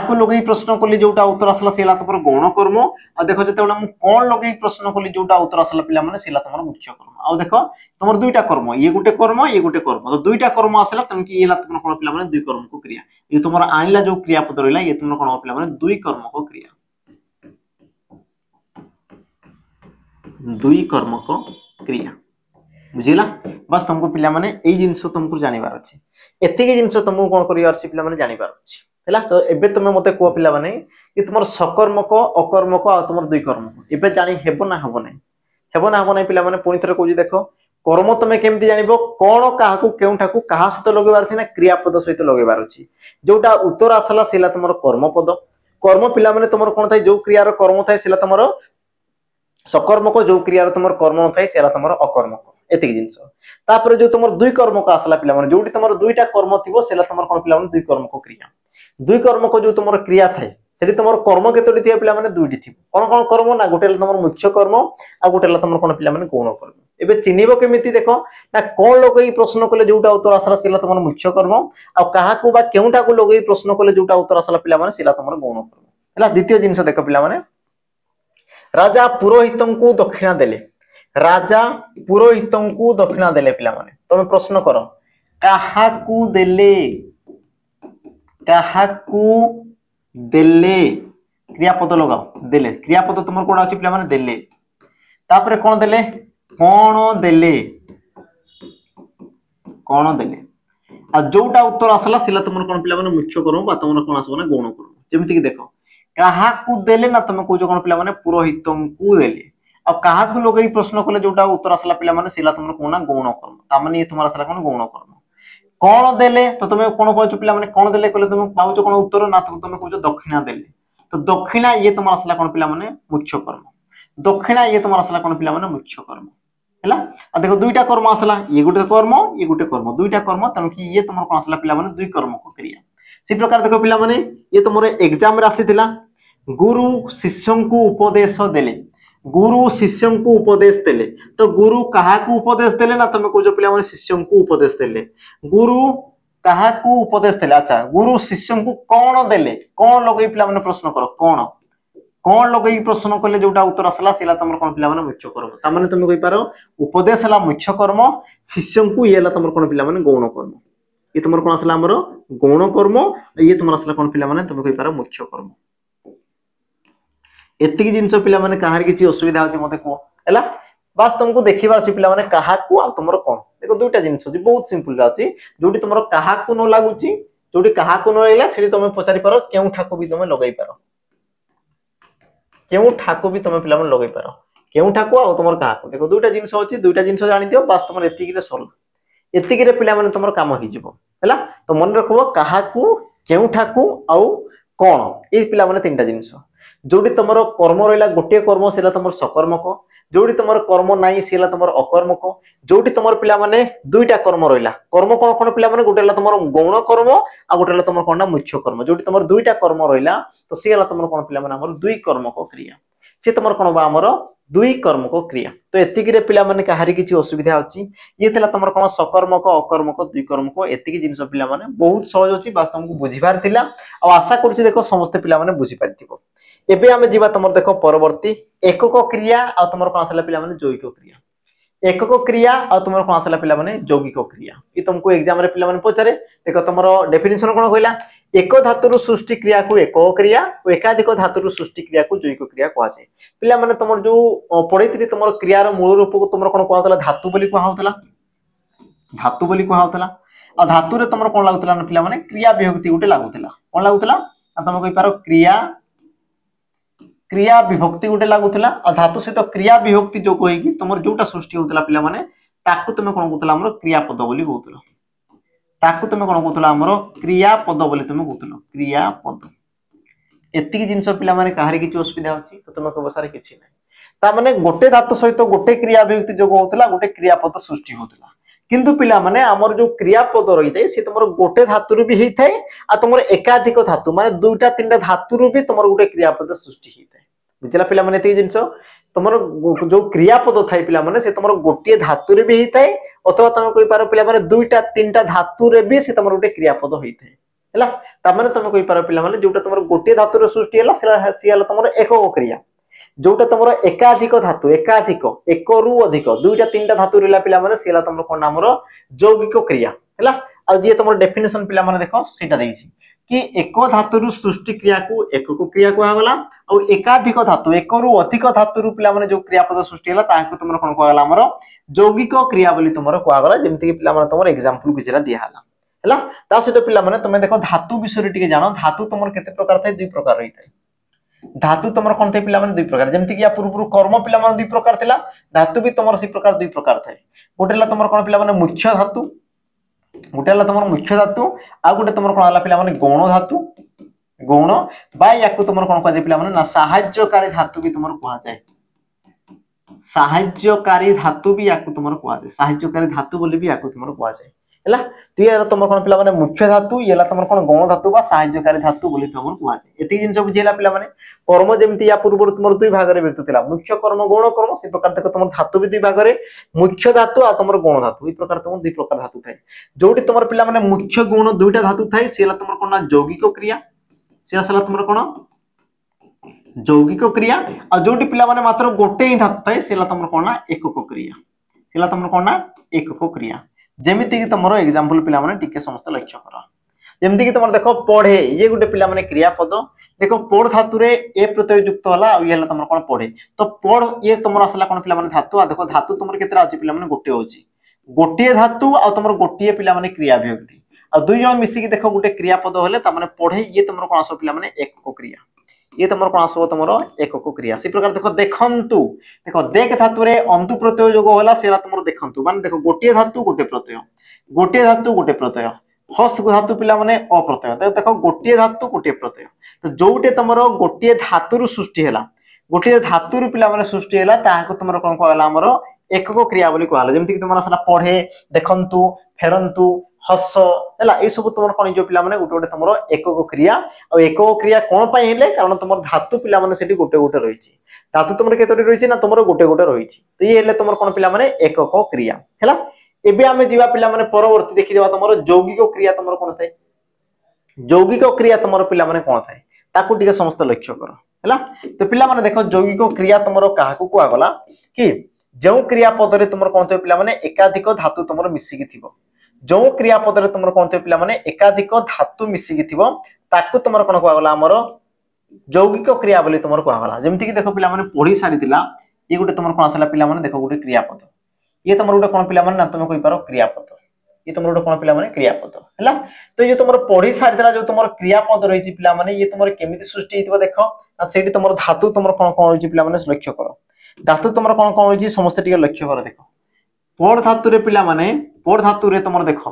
को लगेई प्रश्न कली जोटा उत्तर आसला सेला तमर गौण कर्म आ देखो जते मु कोन लगेई प्रश्न कली जोटा उत्तर आसला पिला माने सेला तमर मुख्य कर्म आ देखो तमर दुईटा कर्म ये गुटे कर्म तो दुईटा कर्म आसला तुम कि येला तमर कोन पिला माने दुई कर्म को क्रिया ये तमर आनिला जो क्रियापद रहला ये तमर कोन पिला माने दुई कर्म को क्रिया दुई कर्म को क्रिया बुझिला बस तुमको पिला माने एई जिंस तुमको जानिबार अछि एतिके जिंस तुमको कोन करियार अछि पिला माने जानिबार अछि हैला तो एबे तुमे मते को पिला माने कि तुमर सकर्मक अकर्मक आ तुमर दुई कर्मक एबे जानि हेबो ना हबो नै पिला माने पुनी थरे कोजि देखो कर्म तुमे केमति जानिबो कोन काहाकू केउठाकू काहा सहित लगेबार थिना क्रियापद सहित लगेबार अछि जोटा उत्तर आसला सेला तुमर कर्मपद कर्म पिला माने तुमर कोन थाय जो क्रियार कर्म थाय सेला तुमर सकर्मक जो क्रियार तुमर कर्म थाय सेला तुमर अकर्मक एतिक जिंस तापर जो तुमर दुई कर्मक आसला पिला माने जोटी तुमर दुईटा कर्म थिबो सेला तुमर कोन पिला माने दुई कर्मक क्रिया दुई कर्मक जो तुमर क्रिया थाय सेठी तुमर कर्म केतोटी थिया पिला माने दुईटी थिबो कोन कर्म ना गोटेला तुमर मुख्य कर्म आ गोटेला तुमर कोन पिला माने गौण कर्म एबे चिनिबो केमिति देखो ना कोन लगेई प्रश्न कले जोटा उत्तर आसला सेला तुमर मुख्य कर्म आ काहाकू बा केउटा को लगेई प्रश्न कले जोटा उत्तर आसला पिला माने सेला तुमर गौण कर्म हैला द्वितीय जिंस देखो पिला माने राजा पुरोहितंकु दक्षिणा देले राजा पुरोहितंकु दक्षिणा देले पिला माने तमे प्रश्न करो काहाकू देले क्रियापद लगाओ देले क्रियापद तुमर कोडा अछि पिला माने देले तापरे कोन देले कोन देले आ जोटा उत्तर आसला सिला तुमर कोन पिला माने मुख्य कर्म बा तुमर कोन आसबो ना गौण कर्म जेमिति कि देखो काहाकू देले ना तुम कोजो कोन पिला माने पुरोहितंकु देले आ काहाकू लगेई प्रश्न कले जोटा उत्तर आसला पिला माने सिला तुमर कोन ना गौण कर्म ता माने ये तुमर आसला कोन गौण कर्म कोन देले तो तुम कोन कहचो पिला माने कोन देले कले तुम पाउचो कोन उत्तर ना तो तुम कहचो दक्षिणा देले तो दक्षिणा ये तुमर आसला कोन पिला माने मुख्य कर्म दक्षिणा ये तुमर आसला कोन पिला माने मुख्य कर्म हैला आ देखो दुईटा कर्म आसला ये गुटे कर्म दुईटा कर्म तन कि ये तुमर कोन आसला पिला माने दुई कर्म को क्रिया सी प्रकार देखो पिला माने ये तुमर एग्जाम रे आसीथिला गुरु शिष्यंकु उपदेश देले गुरु शिष्यंकु उपदेश देले तो गुरु काहाकू उपदेश देले ना तुम कहजो पिला माने शिष्यंकु उपदेश देले गुरु काहाकू उपदेश देले अच्छा गुरु शिष्यंकु कोन देले कोन लगेई पिला माने प्रश्न करो कोन लगेई प्रश्न करले जोटा उत्तर आसला सेला तुमर कोन पिला माने मुख्य कर्म ता माने तुम कहि पारो उपदेश हला मुख्य कर्म शिष्यंकु येला तुमर कोन पिला माने गौण कर्म ये तुमर कोन आसला हमरो गौण कर्म ये तुमर आसला कोन पिला माने तुम कहि पारो मुख्य कर्म एतिकी जिंस पिला माने काहार किछि असुविधा होछि मते को हैला बस तुमको देखिबार अछि पिला माने काहाकू आ तुमर कोन देखो दुईटा जिंस अछि बहुत सिंपल अछि जोटी तुमर काहाकू न लागुछि जोटी काहाकू न रहला सेठी तुम पचारि पारो केउ ठाको भी तुम लगाई पारो केउ ठाको भी तुम पिला माने लगाई पारो केउ ठाको आ तुमर काहाकू देखो दुईटा जिंस अछि दुईटा जिंस जानि दियो बस तुमर एतिकी रे सरल एतिकी रे पिला माने तुमर काम हि जिवो हैला तो मन रखबो काहाकू केउ ठाको आ कोन ए पिला माने तीनटा जिंस जोटी तुमर कर्म रहला गोटे कर्म सेला तुमर सकर्मक जोटी तुमर कर्म नाही सेला तुमर अकर्मक जोटी तुमर पिला माने दुईटा कर्म रहला कर्म कोन कोन पिला माने गोटेला तुमर गौण कर्म आ गोटेला तुमर कोनना मुख्य कर्म जोटी तुमर दुईटा कर्म रहला तो सेला तुमर कोन पिला माने हमर दुई कर्म को क्रिया से तुमर कोन बा हमर दुई कर्म को क्रिया तो एतिकी रे पिला माने काहारी किछि असुविधा अछि ये थला तुमर कोन सकर्मक अकर्मक दुई कर्मक एतिकी जिंस पिला माने बहुत सहज अछि बस तुमको बुझिबार थिला आ आशा करछि देखो समस्त पिला माने बुझि पारथिबो एबे आमे जीवा तुमर देखो परवर्ती एकक क्रिया आ तुमर कोन आसला पिला माने यौगिक क्रिया एकक क्रिया आ तुमर कोन आसला पिला माने यौगिक क्रिया ई तुमको एग्जाम रे पिला माने पचारे देखो तुमर डेफिनेशन कोन कहला एक धातुर सृष्टि क्रिया को एकक क्रिया और एकाधिक धातुर सृष्टि क्रिया को यौगिक क्रिया कहआ जाय पिला माने तुमर जो पढैतिली तुमर क्रिया रो मूल रूप को तुमर कोन कहतला धातु बोली कहउतला आ धातु रे तुमर कोन लागुतला न पिला माने क्रिया विभक्ति गुटे लागुतला कोन लागुतला आ तुम कहि पारो क्रिया विभक्ति गुटे लागुतला आ धातु सहित क्रिया विभक्ति जो कहि कि तुमर जोटा सृष्टि होतला पिला माने ताकु तुम कोन कहतला हमर क्रियापद बोली कहउतला ताकु तुम कोन कहतला हमर क्रियापद बोली तुम कहउतला क्रियापद एतिकी जिंस पिला माने काहारी किछि असुविधा अछि तो तुम को बसारे किछि नै ता माने गोटे धातु सहित गोटे क्रिया विभक्ति जो होतला गोटे क्रियापद सृष्टि होतला किंतु पिला माने हमर जो क्रियापद रही थाए से तुमर गोटे धातु रु भी हेई थाए आ तुमर एकाधिक धातु माने दुईटा तीनटा धातु रु भी तुमर गोटे क्रियापद सृष्टि हेई थाए बुझला पिला माने एते जिंस तुमर जो क्रियापद थाए पिला माने से तुमर गोटे धातु रे भी हेई थाए अथवा तुम कहि पारो पिला माने दुईटा तीनटा धातु रे भी से तुमर गोटे क्रियापद हेई थाए हला ता माने तुम कहि पारो पिला माने जोटा तुमर गोटे धातु रे सृष्टि हला से हला तुमर एकक क्रिया जोटा तुम एकाधिक धातु एकाधिक एक रु अधिक दुईटा तीनटा धातु रहा पिला माने सेला तुम कोन नामर यौगिक क्रिया हैला आ जे तुम डेफिनेशन पिला माने देखो सेटा देइछि कि एक धातु रु सृष्टि क्रिया को एकक क्रिया को आगला और एकाधिक धातु एक रु अधिक धातु रु पिला माने जो क्रियापद सृष्टि हला ताको तुम कोन को आगला हमर यौगिक क्रिया बोली तुमर को आगला जेमति कि पिला माने तुमर एग्जांपल किछरा दिया हला हैला ता सहित पिला माने तुम देखो धातु विषय टिके जानो धातु तुमर केते प्रकार थाए दुई प्रकार रही थाए धातु तुमर कोन थे पिला माने दुई प्रकार जेमति कि या पूर्व कर्म पिला माने दुई प्रकार थिला धातु भी तुमर सी प्रकार दुई प्रकार थाए गोटेला तुमर कोन पिला माने मुख्य धातु गोटेला तुमर मुख्य धातु आ गोटे तुमर कोन आला पिला माने गौण धातु गौण बा याकु तुमर कोन कहजे पिला माने ना सहाय्यकारी धातु भी तुमर कहा जाय सहाय्यकारी धातु भी याकु तुमर कहा जाय सहाय्यकारी धातु बोली भी याकु तुमर कहा जाय हैला तो ये तुम कोन पिला माने मुख्य धातु येला तुम कोन गौण धातु बा सहाय्यकारी धातु बोली तुम कहा जाय एति जिंस बुझेला पिला माने कर्म जेमति या पूर्व तुम दुई भाग रे विभक्त थिला मुख्य कर्म गौण कर्म से प्रकार तक तुम धातु भी दुई भाग रे मुख्य धातु आ तुम गौण धातु ई प्रकार तुम दुई प्रकार धातु थाए जोटी तुम पिला माने मुख्य गौण दुईटा धातु थाए सेला तुम कोन ना यौगिक क्रिया से असला तुम कोन यौगिक क्रिया आ जोटी पिला माने मात्र गोटे ही धातु थाए सेला तुम कोन ना एकक क्रिया सेला तुम कोन ना एकक क्रिया जेमिति कि तुमरो एग्जांपल पिला माने टिके समस्त लक्ष्य करा जेमिति कि तुमर देखो पढ़े ये गुटे पिला माने क्रियापद देखो पढ़ धातु रे ए प्रत्यय युक्त होला आ ये हला तुमर कोन पढ़े तो पढ़ ये तुमर असला कोन पिला माने धातु आ देखो धातु तुमर केतरा अछि पिला माने गोटे होछि गोटे धातु आ तुमर गोटे पिला माने क्रिया विभक्ति आ दुई जण मिसी कि देखो गुटे क्रियापद होले त माने पढ़े ये तुमर कोन आसो पिला माने एकक क्रिया ये तुमर कोन आसो तुमर एकक क्रिया से प्रकार देखो देखंतु देखो देख धातु रे अंतु प्रत्यय जोग होला सेला तुमर देखंतु माने देखो गोटे धातु गोटे प्रत्यय हस धातु पिला माने अप्रत्यय देखो गोटे धातु गोटे प्रत्यय तो जोटे तुमर गोटे धातु रु सृष्टि हैला गोटे धातु रु पिला माने सृष्टि हैला ताको तुमर कोन कहला हमर एकक क्रिया बोली कहला जेमति कि तुमर असला पढ़े देखंतु फेरंतु हस हैला ए सब तुमर कोन जो पिला माने गोटे गोटे तुमर एकक क्रिया कोन पय हेले कारण तुमर धातु पिला माने सेठी गोटे गोटे रहिछि धातु तुमर केतोटी रहिछि ना तुमर गोटे गोटे रहिछि तो ये हेले तुमर कोन पिला माने एकक क्रिया हैला एबे आमे जीवा पिला माने परवर्ती देखि देबा तुमर यौगिक क्रिया तुमर कोन थाए यौगिक क्रिया तुमर पिला माने कोन थाए ताकू टिके समस्त लक्ष्य करो हैला तो पिला माने देखो यौगिक क्रिया तुमर काहाकू को आगला कि जो क्रिया पद रे तुमर कोन थाए पिला माने एकाधिक धातु तुमर मिसी कि थिबो जो क्रिया पद रे तुमर कोन थाए पिला माने एकाधिक धातु मिसी कि थिबो ताकू तुमर कोन को आगला हमर यौगिक क्रिया बोली तुमर को आगला जेमति कि देखो पिला माने पढी सारी दिला ये गुटे तुमर कोन आसला पिला माने देखो गुटे क्रिया पद ये तुम गोटे कौन पिला माने ना तुम कहि पारो क्रियापद ये तुम गोटे कौन पिला माने क्रियापद हैला तो ये तुम पढ़ी सारितला जो तुम क्रियापद रहिछि पिला माने ये तुम केमिति सृष्टि हेतिबो देखो ना सेठी तुम धातु तुम कोन कोन रहिछि पिला माने लक्ष्य करो धातु तुम कोन कोन रहिछि समस्त टिके लक्ष्य करो देखो पढ़ धातु रे पिला माने पढ़ धातु रे तुम देखो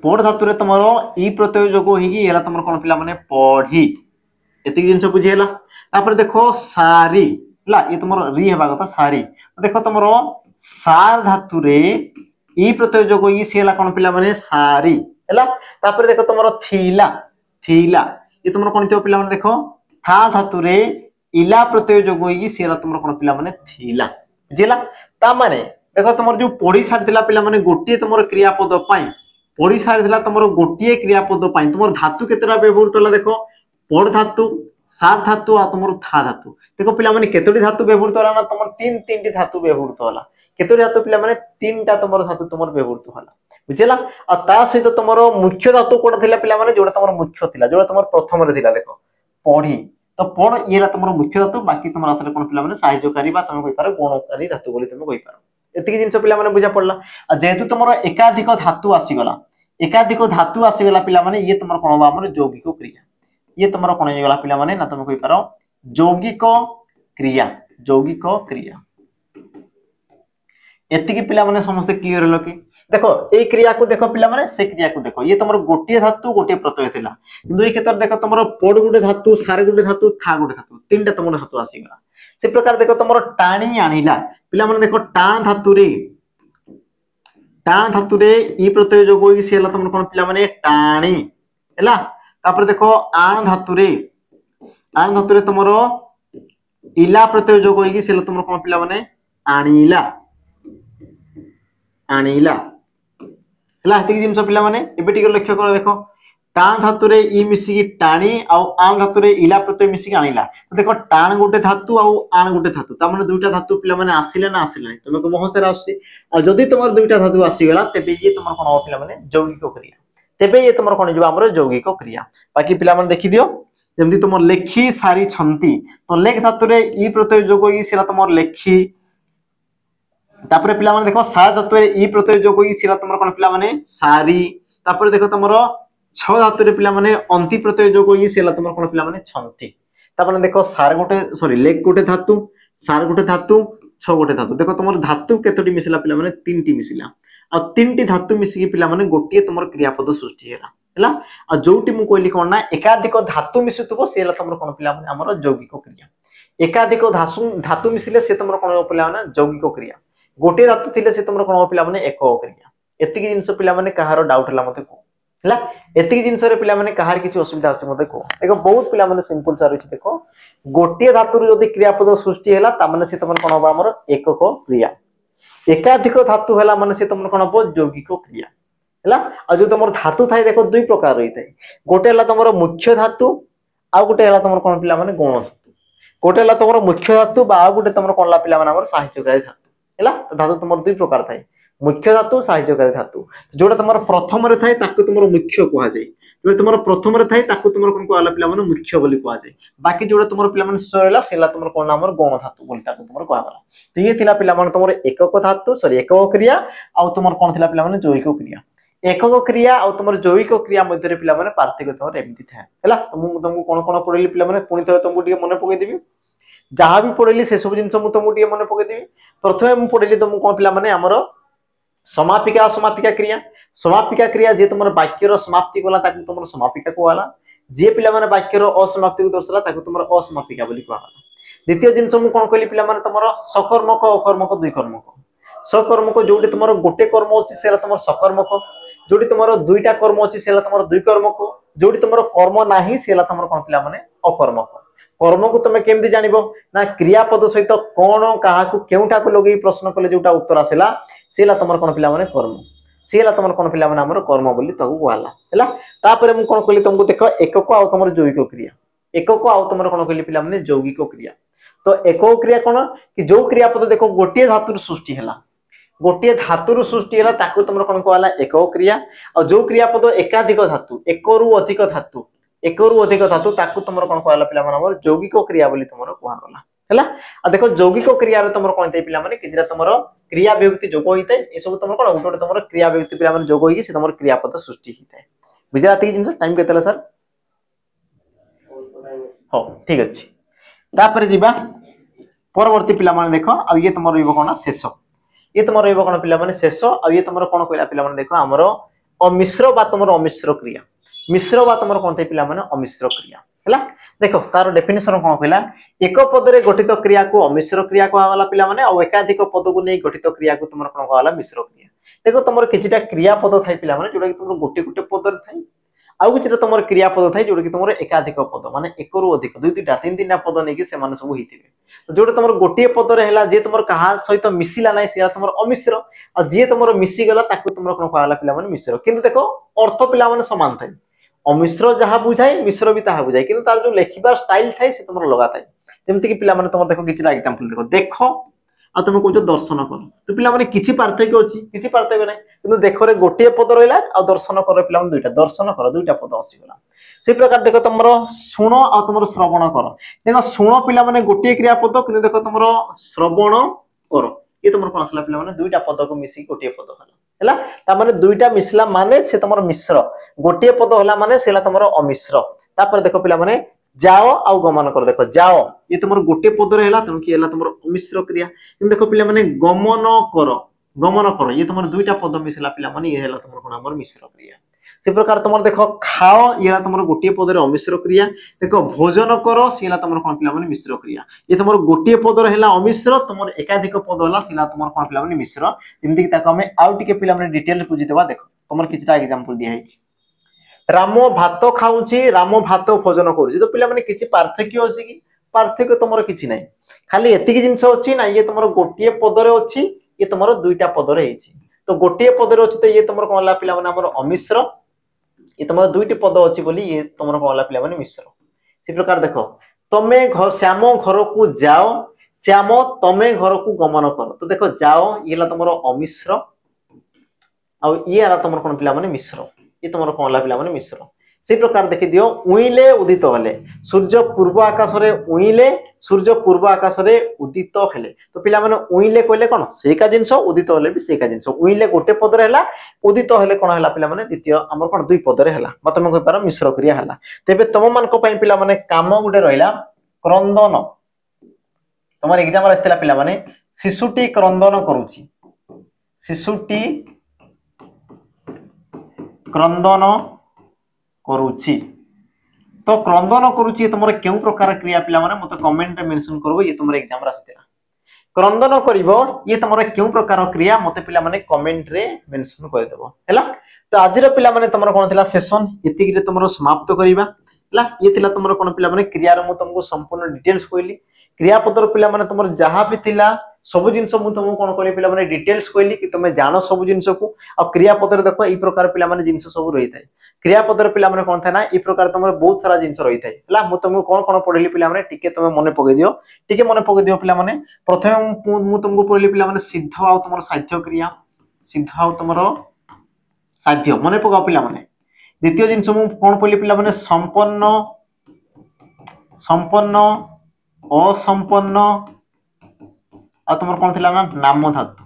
पढ़ धातु रे तुम ई प्रत्यय जोग होई एला तुम कोन पिला माने पढ़ी एति जिंस बुझी हैला तापर देखो सारी ला ये तुम री हेबा कथा सारी देखो तुम सार धातु रे ई प्रत्यय जोग ई सेला कोन पिला माने सारी हैला तापर देखो तुम थीला थीला ये तुम कोन थियो पिला माने देखो था धातु रे इला प्रत्यय जोग ई सेला तुम कोन पिला माने थीला जेला ता माने देखो तुम जो पढ़ी सारितला पिला माने गोटिए तुम क्रियापद पई पढ़ी सारितला तुम गोटिए क्रियापद पई तुम धातु केतरा व्यवहार तला देखो पढ़ धातु सात धातु आ तुम था धातु देखो पिला माने केतोटी धातु व्यवहार होला ना तुम तीन तीनटी धातु व्यवहार होला केतोटी धातु पिला माने तीनटा तुम धातु तुम व्यवहार होला बुझला आ ता सहित तुम मुख्य धातु कोडा थिला पिला माने जोडा तुम मुख्य थिला जोडा तुम प्रथम रे थिला देखो पढ़ी तो पढ़ येला तुम मुख्य धातु बाकी तुम असले कोन पिला माने सहाय्यकारी बा तुम कहि पारो गुणकारी धातु बोली तुम कहि पारो एतिकी जिंस पिला माने बुझा पड़ला आ जेहेतु तुम एकाधिक धातु आसी गला पिला माने ये तुम कोन बा हमर यौगिक क्रिया ये तुम कोन गला पिला माने ना तुम कहि पारो यौगिक क्रिया एतिकी पिला माने समस्त क्लियर हलो कि देखो ए क्रिया को देखो पिला माने से क्रिया को देखो ये तुमर गोटिए धातु गोटिए प्रत्यय थिला किंतु ए क्षेत्र देखो तुमर पड गुटे धातु सारे गुटे धातु था गुटे धातु तीनटा तुमर धातु आसी गला से प्रकार देखो तुमर टाणी आनिला पिला माने देखो टाण धातु रे ई प्रत्यय जो होई से हला तुमर कोन पिला माने टाणी हला तापर देखो आण धातु रे तुमर इला प्रत्यय जो होई से हला तुमर कोन पिला माने आनिला आनिला हला हती जिंस पिला माने एबे टिक लक्ष्य कर देखो टाण धातु रे ई मिसी की टाणी आ आण धातु रे इला प्रत्यय मिसी की आनिला तो देखो टाण गुटे धातु आ आण गुटे धातु ता माने दुईटा धातु पिला माने आसिले ना आसिले तुमे को मोहसर आसी आ जदी तुमर दुईटा धातु आसी गला तबे ये तुमर कोन हो पिला माने यौगिक क्रिया तबे ये तुमर कोन जबा हमर यौगिक क्रिया बाकी पिला माने देखि दियो जेमति तुमर लेखी सारी छंती तो लेख धातु रे ई प्रत्यय जो होई सेला तुमर लेखी तापर पिला माने देखो सा धातु रे ई प्रत्यय जो होई सेला तुमर कोन पिला माने सारी तापर देखो तुमर छ धातु रे पिला माने अंति प्रत्यय जो होई सेला तुमर कोन पिला माने छंती तापर देखो सार गोटे सॉरी लेख गोटे धातु सार गोटे धातु छ गोटे धातु देखो तुमर धातु केतोटी मिसिला पिला माने तीनटी मिसिला आ तीनटी धातु मिसिकी पिला माने गोटिए तुमर क्रियापद सृष्टि हेला हला आ जोटी मु कहली कोन ना एकाधिक धातु मिसुतबो सेला तुमर कोन पिला माने हमर यौगिक क्रिया एकाधिक धातु मिसिले से तुमर कोन पिला माने यौगिक क्रिया गोटे धातु थिले से तुमर कोन पिला माने एक क्रिया एतिकी जिंस पिला माने कहारो डाउट हला मते को हला एतिकी जिंस रे पिला माने कहार किछि असुविधा अछि मते को देखो बहुत पिला माने सिंपल सार अछि देखो गोटे धातु रे यदि क्रियापद सृष्टि हेला ता माने से तुमर कोन होबा हमर एकक क्रिया एकाधिक धातु हला माने से तुमर कोन होबो यौगिक क्रिया हला आ जो तुमर धातु थाई देखो दुई प्रकार रही थाई गोटे हला तुमर मुख्य धातु आ गोटे हला तुमर कोन पिला माने गौण धातु गोटे हला तुमर मुख्य धातु बा आ गोटे तुमर कोन ला पिला माने हमर सहायककारी धातु हला तो धातु तुमर दुई प्रकार थाई मुख्य धातु सहायककारी धातु जोटा तुमर प्रथम रे थाई ताको तुमर मुख्य कहा जाय जो तुमर प्रथम रे थाई ताको तुमर कोन कहला पिला माने मुख्य बोली कहा जाय बाकी जोटा तुमर पिला माने सरेला सेला तुमर कोन नामर गौण धातु बोली ताको तुमर कहा गला तो ये थिला पिला माने तुमर एकक धातु सॉरी एकक क्रिया आ तुमर कोन थिला पिला माने यौगिक क्रिया एकक क्रिया आ तुमर यौगिक क्रिया मध्य रे पिला माने पार्थक्य तुमर एमति था हला तुमको कोन पढेली पिला माने पुनी तो तुमको टिके मने पकई देबी जहां भी पढेली से सब जिंस मु तुमको टिके मने पकई देबी प्रथमे मु पढेली तुमको कोन पिला माने हमर समापिका असमापिका क्रिया जे तुमर वाक्यर समाप्ति गला ताकू तुमर समापिका को वाला जे पिला माने वाक्यर असमाप्ति को दर्शाला ताकू तुमर असमापिका बोली कहला द्वितीय जिंस मु कोन कहली पिला माने तुमर सकर्मक अकर्मक दुई कर्मक सकर्मक जोटी तुमर गोटे कर्म अछि सेला तुमर सकर्मक जोटी तुमर दुईटा कर्म अछि सेला तुमर दुई कर्मक जोटी तुमर कर्म नाही सेला तुमर कोन पिला माने अकर्मक कर्म को तुम केमती जानिबो ना क्रियापद सहित कोन काहा को केउटा को लगई प्रश्न कले जोटा उत्तर आसेला सेला तुमर कोन पिला माने कर्म सेला तुमर कोन पिला माने हमर कर्म बोली ताकू कहला हैला तापरे मु कोन कहली तुमको देखो एकक आ तुमर यौगिक क्रिया एकक आ तुमर कोन कहली पिला माने यौगिक क्रिया तो एकक क्रिया कोन कि जो क्रियापद देखो गोटे धातु सृष्टि हैला गोटे धातु सृष्टि हैला ताकू तुमर कोन कहला एकक क्रिया और जो क्रियापद एकाधिक धातु एकरु अधिक धातु एकरु अधिक धातु ताकू तुमर कोन कहला पिला माने हमर यौगिक क्रिया बोली तुमर कहला हैला आ देखो यौगिक क्रिया रे तुमर कोन तै पिला माने किजरा तुमर क्रिया विभक्ति जोग होइते ए सब तुमर कोन उठोटे तुमर क्रिया विभक्ति पिला माने जोग होई से तुमर क्रियापद सृष्टि हिते बुझाती जिंस टाइम केतला सर हो ठीक अछि तापर जिबा परवर्ती पिला माने देखो आ ये तुमर रहइबो कोन शेष ये तुमर रहइबो कोन पिला माने शेष आ ये तुमर कोन कहला पिला माने देखो हमर अमिश्र बा तुमर अमिश्र क्रिया मिश्र बा तुमर कोन तै पिला माने अमिश्र क्रिया हैला देखो तार डेफिनेशन कोन कहला एक पद रे गठित क्रिया को अमिश्र क्रिया कहला वाला पिला माने और एकाधिक पद को नै गठित क्रिया को तुमर कोन कहला मिश्र क्रिया देखो तुमर किछिटा क्रिया पद थाई पिला माने जोटा कि तुमर गोटे गोटे पद रे थाई आउ किछिटा तुमर क्रिया पद थाई जोटा कि तुमर एकाधिक पद माने एकरु अधिक दुई दुईटा तीन तीनटा पद नै कि से माने सब हिथिबे तो जोटा तुमर गोटे पद रे हैला जे तुमर कहा सहित मिसिला नै से तुमर अमिश्र आ जे तुमर मिसि गला ताकू तुमर कोन कहला पिला माने मिश्र किंतु देखो अर्थ पिला माने समान थाई अमिश्र जहा बुझाए मिश्र भी ताहा बुझाए किंतु तार जो लेखिबा स्टाइल थाई से तुमर लगा थाई जेमति कि पिला माने तुमर देखो किछिटा एग्जांपल देखो आ तुम कहजो दर्शन कर तो पिला माने किछि पार्थक्य अछि किछि पार्थक्य नै किंतु देखो रे गोटे पद रहला आ दर्शन कर पिला माने दुईटा दर्शन कर दुईटा पद आसी गला से प्रकार देखो तुमरो सुण आ तुमरो श्रवण कर देखो सुण पिला माने गोटे क्रिया पद किंतु देखो तुमरो श्रवण कर ये तुमरो कोन असला पिला माने दुईटा पद को मिसी गोटे पद हला हैला ता माने दुईटा मिसला माने से तुमरो मिश्र गोटे पद हला माने सेला तुमरो अमिश्र तापर देखो पिला माने जाओ आउ गमन कर देखो जाओ ये तुमरो गोटे पद रे हैला तम कि हैला तुमरो अमिश्र क्रिया किन देखो पिला माने गमन कर गमन कर ये तुम दुईटा पद मिसला पिला माने ये हैला तुम कोन हमर मिश्र क्रिया से प्रकार तुम देखो खाओ ये तुम गोटे पद अमिश्र क्रिया देखो भोजन कर सी तुम कौन पिला माने मिश्र क्रिया ये तुम गोटे पद है अमिश्र तुम एकाधिक पद है सी तुम कौन पिला माने मिश्र जमती कि आम आउ टे पिला माने डिटेल बुझीदेवा देख तुम किछटा एग्जांपल दिया है राम भात खाऊची राम भात भोजन करूची तो पिला माने किछि पार्थक्य अछि कि पार्थक्य तुमर किछि नै खाली एतिकी जिंस अछि ना ये तुमर गोटे पदरे अछि ये तुमर दुईटा पदरे हेछि तो गोटे पदरे अछि तो ये तुमर कोनला पिला माने हमर अमिश्र ये तुमर दुईटी पद अछि बोली ये तुमर कोनला पिला माने मिश्र से प्रकार देखो तमे घर श्याम घर को जाओ श्याम तमे घर को गमन करो तो देखो जाओ ये तुमर अमिश्र आ ये आला तुमर कोन पिला माने मिश्र ये तुमर कोनला पिला माने मिश्र से प्रकार देखि दियो उइले उदित हेले सूर्य पूर्व आकाश रे उइले सूर्य पूर्व आकाश रे उदित हेले तो पिला माने उइले कहले कोन सेका जिंस उदित हेले भी सेका जिंस उइले गोटे पदरे हला उदित हेले कोन हला पिला माने द्वितीय हमर कोन दुई पदरे हला मत हम कहि पार मिश्र क्रिया हला तेबे तम मान को पई पिला माने काम गुडे रहिला क्रंदन तमर एग्जाम रे आस्थिला पिला माने शिशुटी क्रंदन करूची शिशुटी क्रंदन करूची तो क्रंदन करूची तुमर केउ प्रकार क्रिया पिला माने मते कमेंट रे मेंशन करबो ये तुमर एग्जाम रे आस्थिला क्रंदन करिवो ये तुमर केउ प्रकार क्रिया मते पिला माने कमेंट रे मेंशन कर देबो हैला तो आज रे पिला माने तुमर कोन थिला सेशन इतिक रे तुमर समाप्त करिबा हैला ये थिला तुमर कोन पिला माने क्रिया रे मु तुमको संपूर्ण डिटेल्स कहली क्रियापद पिला माने तुमर जहां भी थिला सब जिंस मु तुमको कोन कहली पिला माने डिटेल्स कहली कि तुमे जानो सब जिंस को आ क्रियापद रे देखो ई प्रकार पिला माने जिंस सब रही थाए क्रियापद पिला माने कोन थाए ना ई प्रकार तुमर बहुत सारा जिंस रही थाए हला मु तुमको कोन कोन पढली पिला माने टिके तुमे मने पगे दियो टिके मने पगे दियो पिला माने प्रथम मु तुमको पढली पिला माने सिद्ध आ तुमर साध्य क्रिया सिद्ध आ तुमर साध्य मने पगा पिला माने द्वितीय जिंस मु कोन पढली पिला माने संपन्न संपन्न असंपन्न आ तुमर कोन थिला ना नाम धातु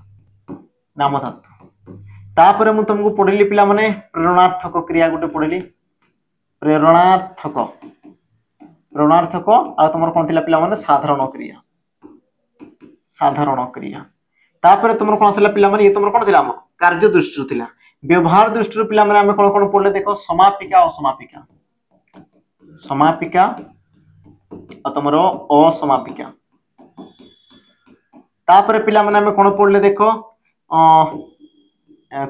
तापरे मु तुमको पढली पिला माने प्रेरणार्थक क्रिया गुटे पढली प्रेरणार्थक आ तुमर कोन थिला पिला माने साधारण क्रिया तापरे तुमर कोन थिला पिला माने ये तुमर कोन थिला कार्य दृष्टि थिला व्यवहार दृष्टि पिला माने हम कोन कोन पढले देखो समापिका आ तुमर असमापिका तापरे पिला माने हम कोन पढले देखो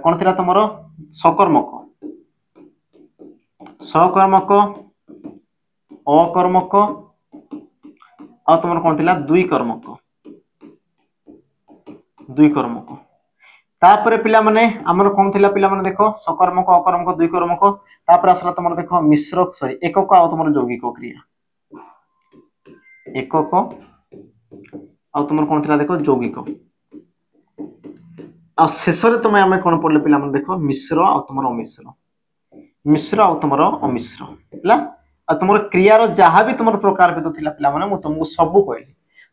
कोन थिला तुमर सकर्मक अकर्मक आ तुमर कोन थिला दुई कर्मक तापरे पिला माने हमर कोन थिला पिला माने देखो सकर्मक अकर्मक दुई कर्मक तापरे असला तुमर देखो मिश्र सॉरी एकक आ तुमर यौगिक क्रिया एकक आ तुमर कोन थिला देखो यौगिक आ शेष रे तुमे हमें कोन पढले पिला माने देखो मिश्र आ तुमर अमिश्र हला आ तुमर क्रिया रो जहां भी तुमर प्रकार भेद थिला पिला माने मु तुमको सब कहली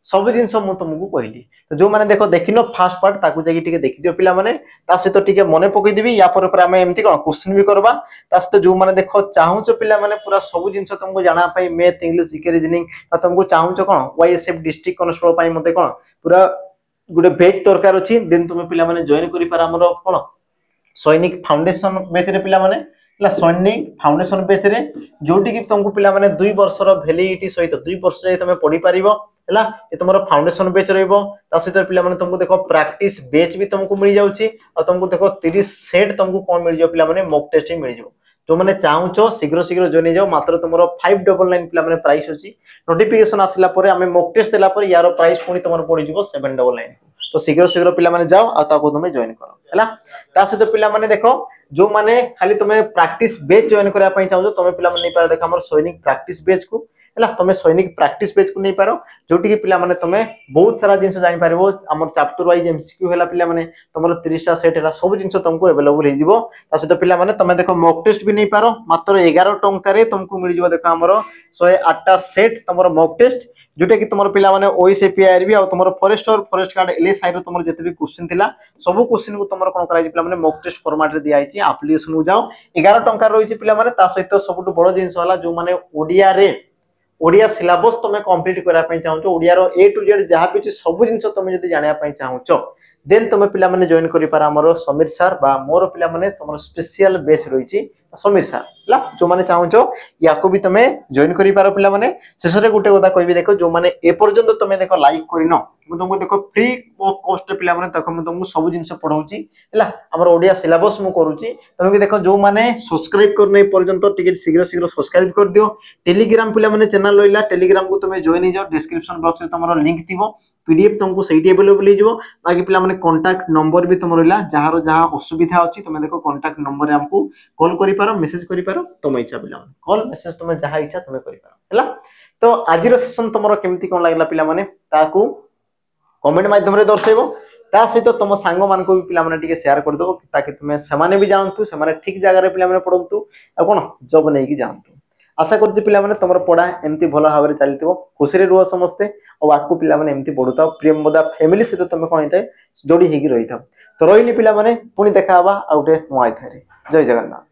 सब जिंस मु तुमको कहली तो जो माने देखो देखिनो फास्ट पार्ट ताकू जाकी टिके देखि दियो पिला माने ता सहित टिके मने पकई देबी या पर हमें एमती कोन क्वेश्चन भी करबा ता सहित जो माने देखो चाहू छ पिला माने पूरा सब जिंस तुमको जाना पई मैथ इंग्लिश जीके रीजनिंग आ तुमको चाहू छ कोन वाईएसएफ डिस्ट्रिक्ट कांस्टेबल पई मते कोन पूरा गुटे बेच दरकार अछि देन तुमे पिला माने जॉइन करि पार हमरो कोन सैनिक फाउंडेशन बेच रे पिला माने ला सैनिक फाउंडेशन बेच रे जोटी कि तुमको पिला माने 2 वर्ष रो वैलिडिटी सहित 2 वर्ष जे तुमे पढी पारिबो हला ए तुमरो फाउंडेशन बेच रहइबो ता सहित पिला माने तुमको देखो प्रैक्टिस बेच भी तुमको मिल जाउची और तुमको देखो 30 सेट तुमको कोन मिल जाउ पिला माने मॉक टेस्ट मिल जाउ जो माने चाहूचो शीघ्र शीघ्र जॉइन जाओ मात्र तुमरो 599 पिला माने प्राइस अछि नोटिफिकेशन आसिला परे हमें मॉक टेस्ट देला परे यारो प्राइस पुनी तुमरो पड़ी जिवो 799 तो शीघ्र शीघ्र पिला माने जाओ आ ताको तुमे जॉइन करो हला ता सहित पिला माने देखो जो माने खाली तुमे प्रैक्टिस बेच जॉइन करिया पई चाहू तुमे पिला माने नै पार देखो हमर सैनिक प्रैक्टिस बेच को हला तुमे सैनिक प्रैक्टिस बेच को नै पारो जोटी कि पिला माने तुमे बहुत सारा जिंस जानि पारिबो हमर चैप्टर वाइज एमसीक्यू होला पिला माने तुमरो 30 टा सेट होला सब जिंस तुमको अवेलेबल हे जिवो ता सहित पिला माने तुमे देखो मॉक टेस्ट भी नै पारो मात्र 11 टंका रे तुमको मिल जिवो देखो हमरो 108 टा सेट तुमरो मॉक टेस्ट जोटे कि तुमर पिला माने ओएसएपीआर भी आ तुमर फॉरेस्ट गार्ड एलएसआई रो तुमर जते भी क्वेश्चन थिला सब क्वेश्चन को तुमर कोन कराई पिला माने मॉक टेस्ट फॉर्मेट रे दिया आइची एप्लीकेशन को जाओ 11 टंका रहिची पिला माने ता सहित सबटु बड़ जिंस होला जो माने ओडिया सिलेबस तुमे कंप्लीट करा पई चाहू ओडिया रो ए टू जेड जहा भी सब जिंस तुमे जदी जानिया पई चाहू देन तुम पिला माने जॉइन करि पार हमर समीर सर बा मोर पिला माने तुमर स्पेशल बैच रहिछि समीर सर ला जो माने चाहूछो याको भी तुमे जॉइन करि पारो पिला माने शेषरे गुटे कथा कहबी देखो जो माने ए पर्यंत तुमे देखो लाइक करिनो मु तुमको देखो फ्री कॉस्ट पिला माने तक मु तुमको सब जिंस पढाउची हला हमर ओडिया सिलेबस मु करूची तुमके देखो जो माने सब्सक्राइब करने पर्यंत टिकट शीघ्र शीघ्र सब्सक्राइब कर दियो टेलीग्राम पिला माने चैनल लइला टेलीग्राम को तुमे जॉइन हो जाओ डिस्क्रिप्शन बॉक्स में तुमरो लिंक थिबो पीडीएफ तुमको सहीटी अवेलेबल हो बाकी पिला माने कांटेक्ट नंबर भी तुम रहिला जहार जहां असुविधा अछि तुमे देखो कांटेक्ट नंबर हमको कॉल करि पारो मेसेज करि पारो तुम इच्छा पिला माने कॉल मेसेज तुमे जहां इच्छा तुमे करि पारो हला तो आजिर सेशन तुमरो केमती कोन लागला पिला माने ताकू कमेंट माध्यम रे दर्शेबो ता सहित तुम सांग मान को भी पिला माने टिके शेयर कर दो ताकि तुमे समाने भी जानतु समाने ठीक जगह रे पिला माने पढंतु आ कोन जॉब नै कि जानतु आशा करछि पिला माने तुमरो पढा एमती भलो भाबरे चलितबो खुशी रे रुह समस्ते और आकु पिला माने एमती पढुताओ प्रेम मोदा फैमिली सहित तुमे कोन हिते जोडी हेगी रहिथाओ तो रोहिणी पिला माने पुनी देखाबा आउटे नुआई थारे जय जगन्नाथ।